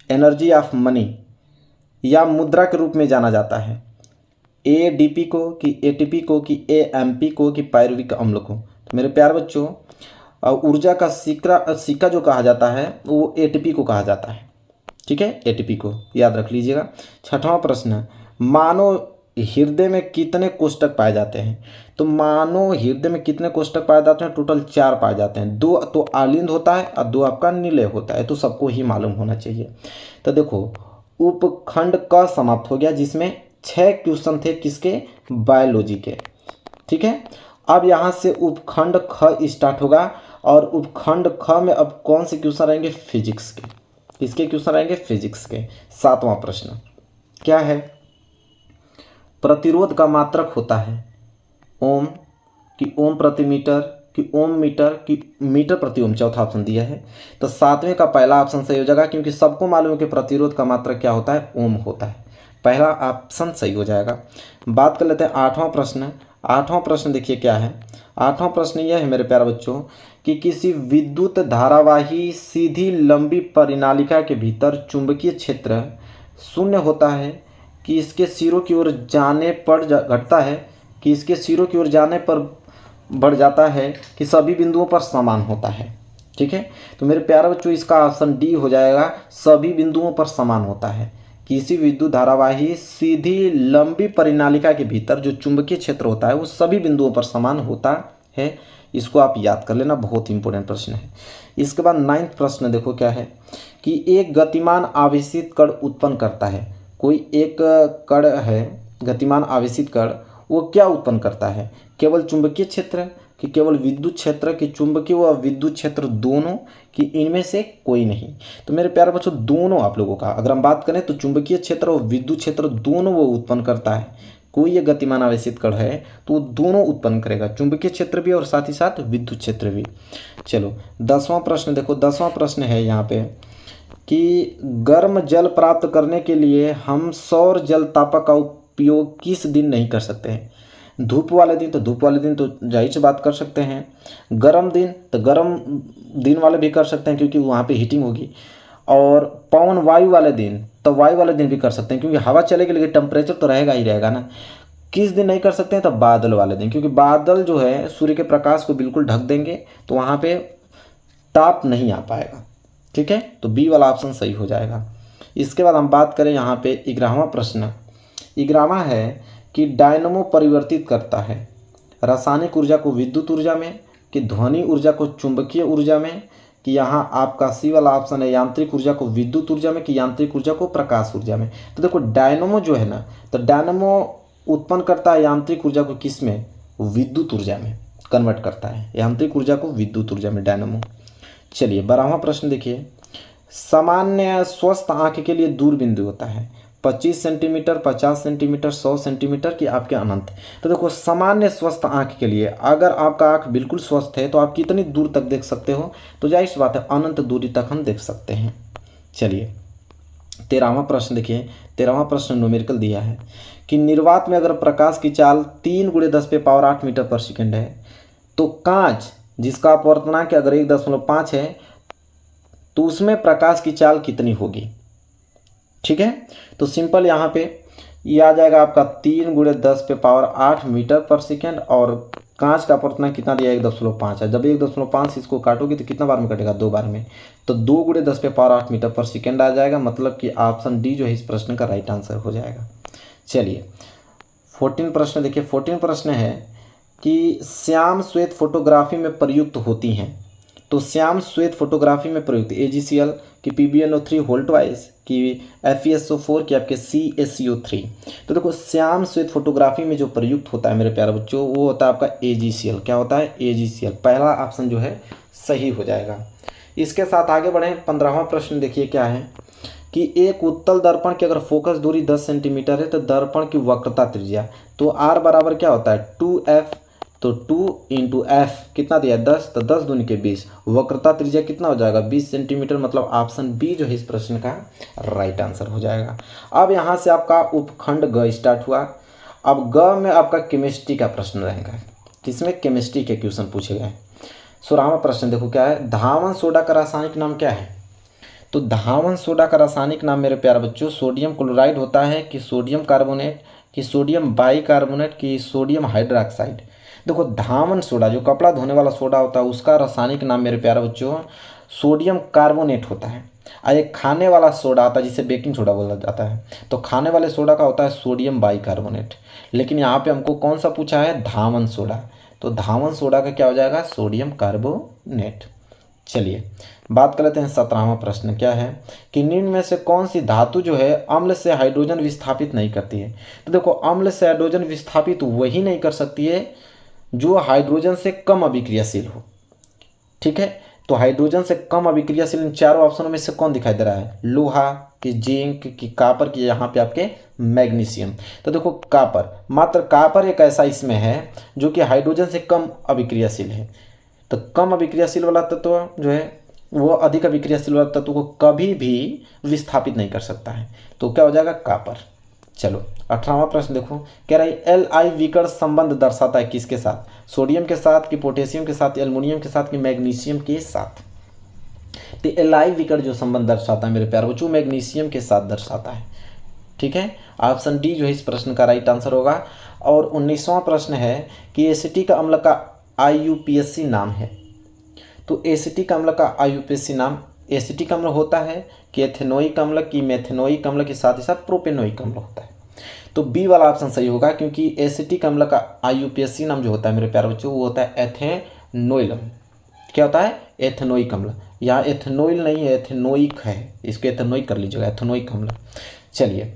एनर्जी ऑफ मनी, या मुद्रा के रूप में जाना जाता है? एडीपी को, कि एटीपी को, कि एएमपी को, कि पायरुविक अम्ल को? तो मेरे प्यारे बच्चों ऊर्जा का सिक्का जो कहा जाता है वो एटीपी को कहा जाता है। ठीक है, एटीपी को याद रख लीजिएगा। छठवां प्रश्न, मानव हृदय में कितने कोष्ठक पाए जाते हैं? तो मानव हृदय में कितने कोष्ठक पाए जाते हैं? टोटल 4 पाए जाते हैं। 2 तो आलिंद होता है और 2 आपका निलय होता है, तो सबको ही मालूम होना चाहिए। तो देखो उपखंड क समाप्त हो गया, जिसमें 6 क्वेश्चन थे किसके? बायोलॉजी के। ठीक है, अब यहाँ से उपखंड ख स्टार्ट होगा, और उपखंड ख में अब कौन से क्वेश्चन रहेंगे? फिजिक्स के। किसके क्वेश्चन रहेंगे? फिजिक्स के। 7वां प्रश्न क्या है? प्रतिरोध का मात्रक होता है ओम, कि ओम प्रति मीटर, कि ओम मीटर, कि मीटर प्रति ओम? चौथा ऑप्शन दिया है, तो 7वें का पहला ऑप्शन सही हो जाएगा, क्योंकि सबको मालूम है कि प्रतिरोध का मात्रक क्या होता है? ओम होता है। पहला ऑप्शन सही हो जाएगा। बात कर लेते हैं 8वां प्रश्न। 8वां प्रश्न देखिए क्या है। 8वां प्रश्न यह है मेरे प्यारे बच्चों कि किसी विद्युत धारावाही सीधी लंबी परिनालिका के भीतर चुंबकीय क्षेत्र शून्य होता है, कि इसके सिरों की ओर जाने पर घटता है, कि इसके सिरों की ओर जाने पर बढ़ जाता है, कि सभी बिंदुओं पर समान होता है? ठीक है, तो मेरे प्यारे बच्चों इसका ऑप्शन डी हो जाएगा, सभी बिंदुओं पर समान होता है। किसी विद्युत धारावाही सीधी लंबी परिनालिका के भीतर जो चुंबकीय क्षेत्र होता है वो सभी बिंदुओं पर समान होता है। इसको आप याद कर लेना, बहुत इंपॉर्टेंट प्रश्न है। इसके बाद 9वां प्रश्न देखो क्या है कि एक गतिमान आवेशित कण उत्पन्न करता है। कोई एक कण है, गतिमान आवेशित कण, वो क्या उत्पन्न करता है? केवल चुंबकीय क्षेत्र, कि केवल विद्युत क्षेत्र की चुंबकीय व विद्युत क्षेत्र दोनों कि इनमें से कोई नहीं। तो मेरे प्यारे बच्चों दोनों आप लोगों का अगर हम बात करें तो चुंबकीय क्षेत्र और विद्युत क्षेत्र दोनों वो उत्पन्न करता है। कोई ये गतिमान आवेशित कण है तो वो दोनों उत्पन्न करेगा, चुंबकीय क्षेत्र भी और साथ ही साथ विद्युत क्षेत्र भी। चलो 10वां प्रश्न देखो, 10वां प्रश्न है यहाँ पे कि गर्म जल प्राप्त करने के लिए हम सौर जल तापक का उपयोग किस दिन नहीं कर सकते हैं? धूप वाले दिन, तो धूप वाले दिन तो जाहिर सी बात कर सकते हैं। गर्म दिन तो गर्म दिन वाले भी कर सकते हैं क्योंकि वहाँ पे हीटिंग होगी। और पवन वायु वाले दिन तो वायु वाले दिन भी कर सकते हैं क्योंकि हवा चलेगी लेकिन टेम्परेचर तो रहेगा ही रहेगा ना। किस दिन नहीं कर सकते हैं? तो बादल वाले दिन, क्योंकि बादल जो है सूर्य के प्रकाश को बिल्कुल ढक देंगे तो वहाँ पे ताप नहीं आ पाएगा। ठीक है, तो बी वाला ऑप्शन सही हो जाएगा। इसके बाद हम बात करें यहाँ पे 11वां प्रश्न। 11वां है कि डायनमो परिवर्तित करता है रासायनिक ऊर्जा को विद्युत ऊर्जा में, कि ध्वनि ऊर्जा को चुंबकीय ऊर्जा में, कि यहाँ आपका सी वाला ऑप्शन है यांत्रिक ऊर्जा को विद्युत ऊर्जा में, कि यांत्रिक ऊर्जा को प्रकाश ऊर्जा में। तो देखो डायनमो जो है ना, तो डायनमो उत्पन्न करता है यांत्रिक ऊर्जा को किस में? विद्युत ऊर्जा में कन्वर्ट करता है, यांत्रिक ऊर्जा को विद्युत ऊर्जा में डायनमो। चलिए 12वां प्रश्न देखिए। सामान्य स्वस्थ आंख के लिए दूर बिंदु होता है 25 सेंटीमीटर, 50 सेंटीमीटर, 100 सेंटीमीटर की आपके अनंत। तो देखो सामान्य स्वस्थ आंख के लिए अगर आपका आंख बिल्कुल स्वस्थ है तो आप कितनी दूर तक देख सकते हो? तो जाहिर सी बात है अनंत दूरी तक हम देख सकते हैं। चलिए 13वां प्रश्न देखिए। 13वां प्रश्न न्यूमेरिकल दिया है कि निर्वात में अगर प्रकाश की चाल 3 × 10⁸ मीटर पर सेकेंड है तो कांच जिसका अपवर्तनांक अगर 1.5 है तो उसमें प्रकाश की चाल कितनी होगी? ठीक है, तो सिंपल यहाँ पे ये आ जाएगा आपका 3 × 10⁸ मीटर पर सेकेंड और कांच का अपवर्तनांक कितना दिया 1.5 है। जब 1.5 इसको काटोगे तो कितना बार में कटेगा? 2 बार में, तो 2 × 10⁸ मीटर पर सेकेंड आ जाएगा। मतलब कि ऑप्शन डी जो है इस प्रश्न का राइट आंसर हो जाएगा। चलिए 14 प्रश्न देखिए। 14 प्रश्न है कि श्याम श्वेत फोटोग्राफी में प्रयुक्त होती हैं। तो श्याम श्वेत फोटोग्राफी में प्रयुक्त AgCl की PbNO3 होल्ट वाइज की FeSO4 की आपके CaCO3। तो देखो श्याम श्वेत फोटोग्राफी में जो प्रयुक्त होता है मेरे प्यारे बच्चों वो होता है आपका AgCl। क्या होता है? AgCl। पहला ऑप्शन जो है सही हो जाएगा। इसके साथ आगे बढ़ें। 15वां प्रश्न देखिए क्या है कि एक उत्तल दर्पण की अगर फोकस दूरी 10 सेंटीमीटर है तो दर्पण की वक्रता त्रिज्या तो R बराबर क्या होता है? 2f। तो 2 × f कितना दिया? 10, तो 10 दूनी के 20। वक्रता त्रिज्या कितना हो जाएगा? 20 सेंटीमीटर। मतलब ऑप्शन बी जो है इस प्रश्न का राइट आंसर हो जाएगा। अब यहाँ से आपका उपखंड ग स्टार्ट हुआ। अब ग में आपका केमिस्ट्री का प्रश्न रहेगा, जिसमें केमिस्ट्री के क्वेश्चन पूछे गए। 16वां प्रश्न देखो क्या है। धावन सोडा का रासायनिक नाम क्या है? तो धावन सोडा का रासायनिक नाम मेरे प्यारे बच्चों सोडियम क्लोराइड होता है, कि सोडियम कार्बोनेट, कि सोडियम बाइकार्बोनेट, कि सोडियम हाइड्रोक्साइड। देखो धावन सोडा जो कपड़ा धोने वाला सोडा होता है उसका रासायनिक नाम मेरे प्यारे बच्चों सोडियम कार्बोनेट होता है। और एक खाने वाला सोडा आता है जिसे बेकिंग सोडा बोला जाता है, तो खाने वाले सोडा का होता है सोडियम बाइकार्बोनेट। लेकिन यहाँ पे हमको कौन सा पूछा है? धावन सोडा। तो धावन सोडा का क्या हो जाएगा? Sodium carbonate. चलिए बात कर लेते हैं 17वां प्रश्न क्या है कि निम्न में से कौन सी धातु जो है अम्ल से हाइड्रोजन विस्थापित नहीं करती है? तो देखो अम्ल से हाइड्रोजन विस्थापित वही नहीं कर सकती है जो हाइड्रोजन से कम अभिक्रियाशील हो। ठीक है, तो हाइड्रोजन से कम अभिक्रियाशील इन चारों ऑप्शनों में से कौन दिखाई दे रहा है? लोहा, कि जिंक, कि कापर, की यहाँ पे आपके मैग्नीशियम। तो देखो कापर, मात्र कापर एक ऐसा इसमें है जो कि हाइड्रोजन से कम अभिक्रियाशील है। तो कम अभिक्रियाशील वाला तत्व जो है वो अधिक अभिक्रियाशील वाला तत्व को कभी भी विस्थापित नहीं कर सकता है। तो क्या हो जाएगा? कापर। चलो 18वां प्रश्न देखो, कह रहा है Li विकर्ण संबंध दर्शाता है किसके साथ? सोडियम के साथ, कि पोटेशियम के साथ, एल्युमिनियम के साथ, कि मैग्नीशियम के साथ? तो Li विकर्ण जो संबंध दर्शाता है मेरे प्यारे बच्चों मैग्नीशियम के साथ दर्शाता है। ठीक है, ऑप्शन डी जो है इस प्रश्न का राइट आंसर होगा। और 19वां प्रश्न है कि एसिटिक अम्ल का IUPAC नाम है। तो एसिटिक अम्ल का IUPAC नाम एसिटिक अम्ल होता है, कि एथेनोइक अम्ल, कि मेथेनोइक अम्ल, के साथ ही साथ प्रोपेनोइक अम्ल होता है। तो बी वाला ऑप्शन सही होगा क्योंकि एसिटिक अम्ल का IUPAC नाम जो होता है मेरे प्यारे बच्चों वो होता है एथेनोइल अम्ल। क्या होता है? एथेनोइक अम्ल। यहाँ एथेनोइल नहीं है, एथेनोइक है, इसको एथेनोइक कर लीजिएगा, एथेनोइक अम्ल। चलिए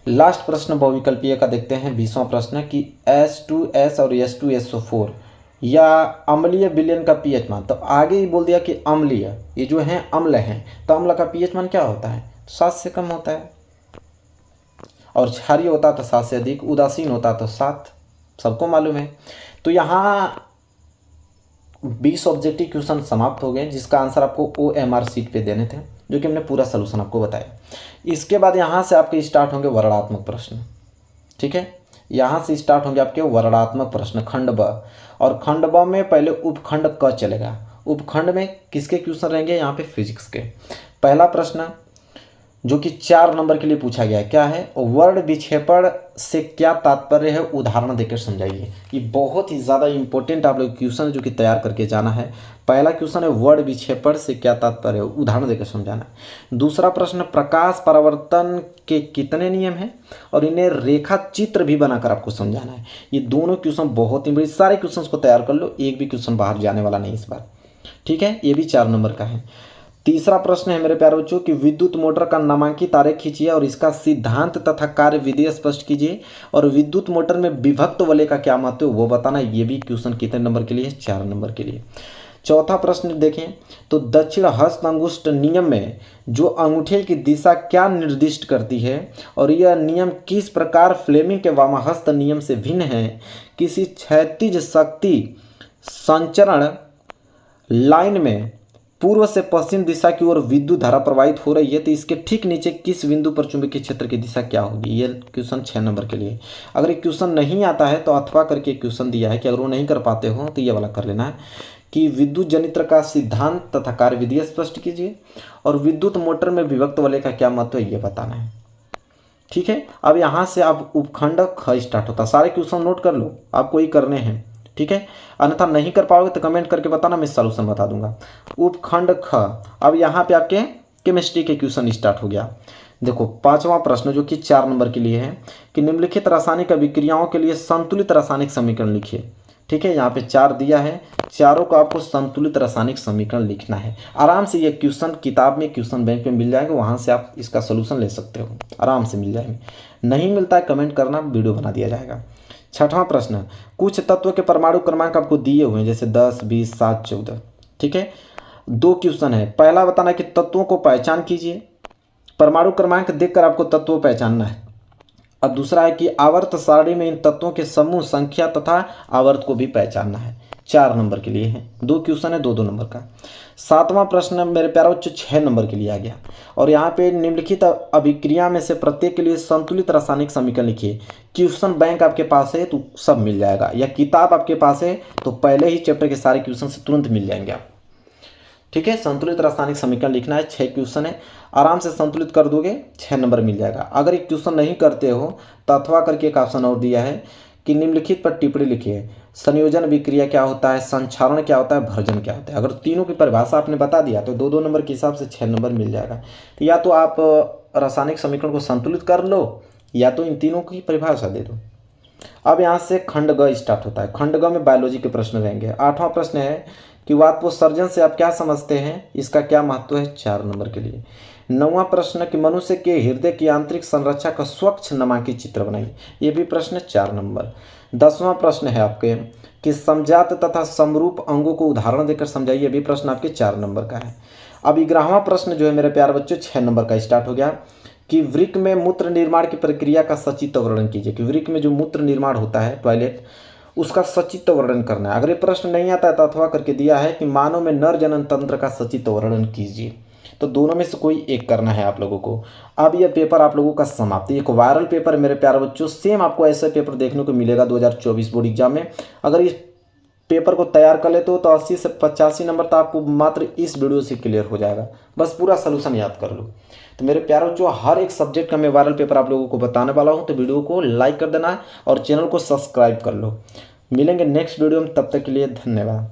लास्ट प्रश्न बहुविकल्पीय का देखते हैं 20वां प्रश्न कि H2S और H2SO4 या अम्लीय विलयन का पीएच मान, तो आगे ही बोल दिया कि अम्लीय, ये जो है अम्ल हैं, तो अम्ल का पीएच मान क्या होता है? 7 से कम होता है। और क्षारीय होता तो 7 से अधिक, उदासीन होता तो 7, सबको मालूम है। तो यहाँ 20 ऑब्जेक्टिव क्वेश्चन समाप्त हो गए, जिसका आंसर आपको OMR सीट पे देने थे, जो कि हमने पूरा सलूशन आपको बताया। इसके बाद यहाँ से आपके स्टार्ट होंगे वर्णनात्मक प्रश्न, ठीक है। यहाँ से स्टार्ट होंगे आपके वर्णनात्मक प्रश्न खंड ब, और खंड ब में पहले उपखंड क चलेगा। उपखंड में किसके क्वेश्चन रहेंगे? यहाँ पे फिजिक्स के। पहला प्रश्न जो कि 4 नंबर के लिए पूछा गया है, क्या है? वर्ण विक्षेपण से क्या तात्पर्य है, उदाहरण देकर समझाइए। ये बहुत ही ज़्यादा इंपॉर्टेंट आप लोग क्वेश्चन जो कि तैयार करके जाना है। पहला क्वेश्चन है वर्ण विक्षेपण से क्या तात्पर्य है, उदाहरण देकर समझाना है। दूसरा प्रश्न प्रकाश परावर्तन के कितने नियम हैं, और इन्हें रेखा चित्र भी बनाकर आपको समझाना है। ये दोनों क्वेश्चन बहुत ही बड़े, सारे क्वेश्चन को तैयार कर लो, एक भी क्वेश्चन बाहर जाने वाला नहीं इस बार, ठीक है। ये भी 4 नंबर का है। तीसरा प्रश्न है मेरे प्यारे बच्चों कि विद्युत मोटर का नामांकित आरेख खींचिए और इसका सिद्धांत तथा कार्य विधि स्पष्ट कीजिए, और विद्युत मोटर में विभक्त वलय का क्या महत्व है वो बताना। ये भी क्वेश्चन कितने नंबर के लिए है? 4 नंबर के लिए। चौथा प्रश्न देखें तो दक्षिण हस्त अंगुष्ठ नियम में जो अंगूठे की दिशा क्या निर्दिष्ट करती है, और यह नियम किस प्रकार फ्लेमिंग के वामहस्त नियम से भिन्न है। किसी क्षैतिज शक्ति संचरण लाइन में पूर्व से पश्चिम दिशा की ओर विद्युत धारा प्रवाहित हो रही है, तो इसके ठीक नीचे किस बिंदु पर चुंबकीय क्षेत्र की दिशा क्या होगी। ये क्वेश्चन 6 नंबर के लिए। अगर ये क्वेश्चन नहीं आता है तो अथवा करके क्वेश्चन दिया है कि अगर वो नहीं कर पाते हो तो ये वाला कर लेना है कि विद्युत जनित्र का सिद्धांत तथा कार्य विधि स्पष्ट कीजिए, और विद्युत मोटर में विभक्त वलय का क्या महत्व है ये बताना है, ठीक है। अब यहाँ से आप उपखंड ख स्टार्ट होता है। सारे क्वेश्चन नोट कर लो, आपको ही करने हैं, ठीक है। अन्यथा नहीं कर पाओगे तो कमेंट करके बताना, मैं सॉल्यूशन बता दूंगा। उपखंड ख। अब यहाँ पे आपके केमिस्ट्री के क्वेश्चन स्टार्ट हो गया। देखो 5वां प्रश्न जो कि 4 नंबर के लिए है कि निम्नलिखित रासायनिक अभिक्रियाओं के लिए संतुलित रासायनिक समीकरण लिखिए, ठीक है। यहाँ पे 4 दिया है, चारों को आपको संतुलित रासायनिक समीकरण लिखना है। आराम से ये क्वेश्चन किताब में क्वेश्चन बैंक में मिल जाएगा, वहाँ से आप इसका सोल्यूशन ले सकते हो, आराम से मिल जाएंगे। नहीं मिलता है कमेंट करना, वीडियो बना दिया जाएगा। 6वां प्रश्न, कुछ तत्व के परमाणु क्रमांक आपको दिए हुए हैं जैसे 10, 20, 7, 14, ठीक है। 2 क्वेश्चन है। पहला बताना कि तत्वों को पहचान कीजिए, परमाणु क्रमांक देखकर आपको तत्वों को पहचानना है। अब दूसरा है कि आवर्त सारणी में इन तत्वों के समूह संख्या तथा आवर्त को भी पहचानना है। 4 नंबर के लिए है। 2 क्वेश्चन है 2-2 नंबर का। 7वां प्रश्न मेरे प्यारे बच्चों 6 नंबर के लिए आ गया, और यहाँ पे निम्नलिखित अभिक्रिया में से प्रत्येक के लिए संतुलित रासायनिक समीकरण लिखिए। क्वेश्चन बैंक आपके पास है तो सब मिल जाएगा, या किताब आपके पास है तो पहले ही चैप्टर के सारे क्वेश्चन से तुरंत मिल जाएंगे आप, ठीक है। संतुलित रासायनिक समीकरण लिखना है। 6 क्वेश्चन है, आराम से संतुलित कर दोगे 6 नंबर मिल जाएगा। अगर एक क्वेश्चन नहीं करते हो तो अथवा करके एक ऑप्शन और दिया है कि निम्नलिखित पर टिप्पणी लिखिए। संयोजन विक्रिया क्या होता है, संक्षारण क्या होता है, भर्जन क्या होता है। अगर तीनों की परिभाषा आपने बता दिया तो 2-2 नंबर के हिसाब से 6 नंबर मिल जाएगा। तो या तो आप रासायनिक समीकरण को संतुलित कर लो, या तो इन तीनों की परिभाषा दे दो। अब यहाँ से खंड ग स्टार्ट होता है। खंड ग में बायोलॉजी के प्रश्न रहेंगे। 8वां प्रश्न है कि वाष्पोत्सर्जन से आप क्या समझते हैं, इसका क्या महत्व है, 4 नंबर के लिए। 9वां प्रश्न कि मनुष्य के हृदय की आंतरिक संरचना का स्वच्छ नामांकित चित्र बनाइए, ये भी प्रश्न 4 नंबर। 10वां प्रश्न है आपके कि समजात तथा समरूप अंगों को उदाहरण देकर समझाइए, ये भी प्रश्न आपके 4 नंबर का है। अब 11वां प्रश्न जो है मेरे प्यारे बच्चों 6 नंबर का स्टार्ट हो गया कि वृक्क में मूत्र निर्माण की प्रक्रिया का सचित्र वर्णन कीजिए। कि वृक्क में जो मूत्र निर्माण होता है टॉयलेट, उसका सचित्र वर्णन करना है। अगर ये प्रश्न नहीं आता है तो अथवा करके दिया है कि मानव में नर जनन तंत्र का सचित्र वर्णन कीजिए। तो दोनों में से कोई एक करना है आप लोगों को। अब यह पेपर आप लोगों का समाप्त। एक वायरल पेपर मेरे प्यारे बच्चों, सेम आपको ऐसा पेपर देखने को मिलेगा 2024 बोर्ड एग्जाम में। अगर इस पेपर को तैयार कर लेते हो तो 80 से 85 नंबर तो आपको मात्र इस वीडियो से क्लियर हो जाएगा। बस पूरा सलूशन याद कर लो। तो मेरे प्यारों जो हर एक सब्जेक्ट का मैं वायरल पेपर आप लोगों को बताने वाला हूं, तो वीडियो को लाइक कर देना और चैनल को सब्सक्राइब कर लो। मिलेंगे नेक्स्ट वीडियो में, तब तक के लिए धन्यवाद।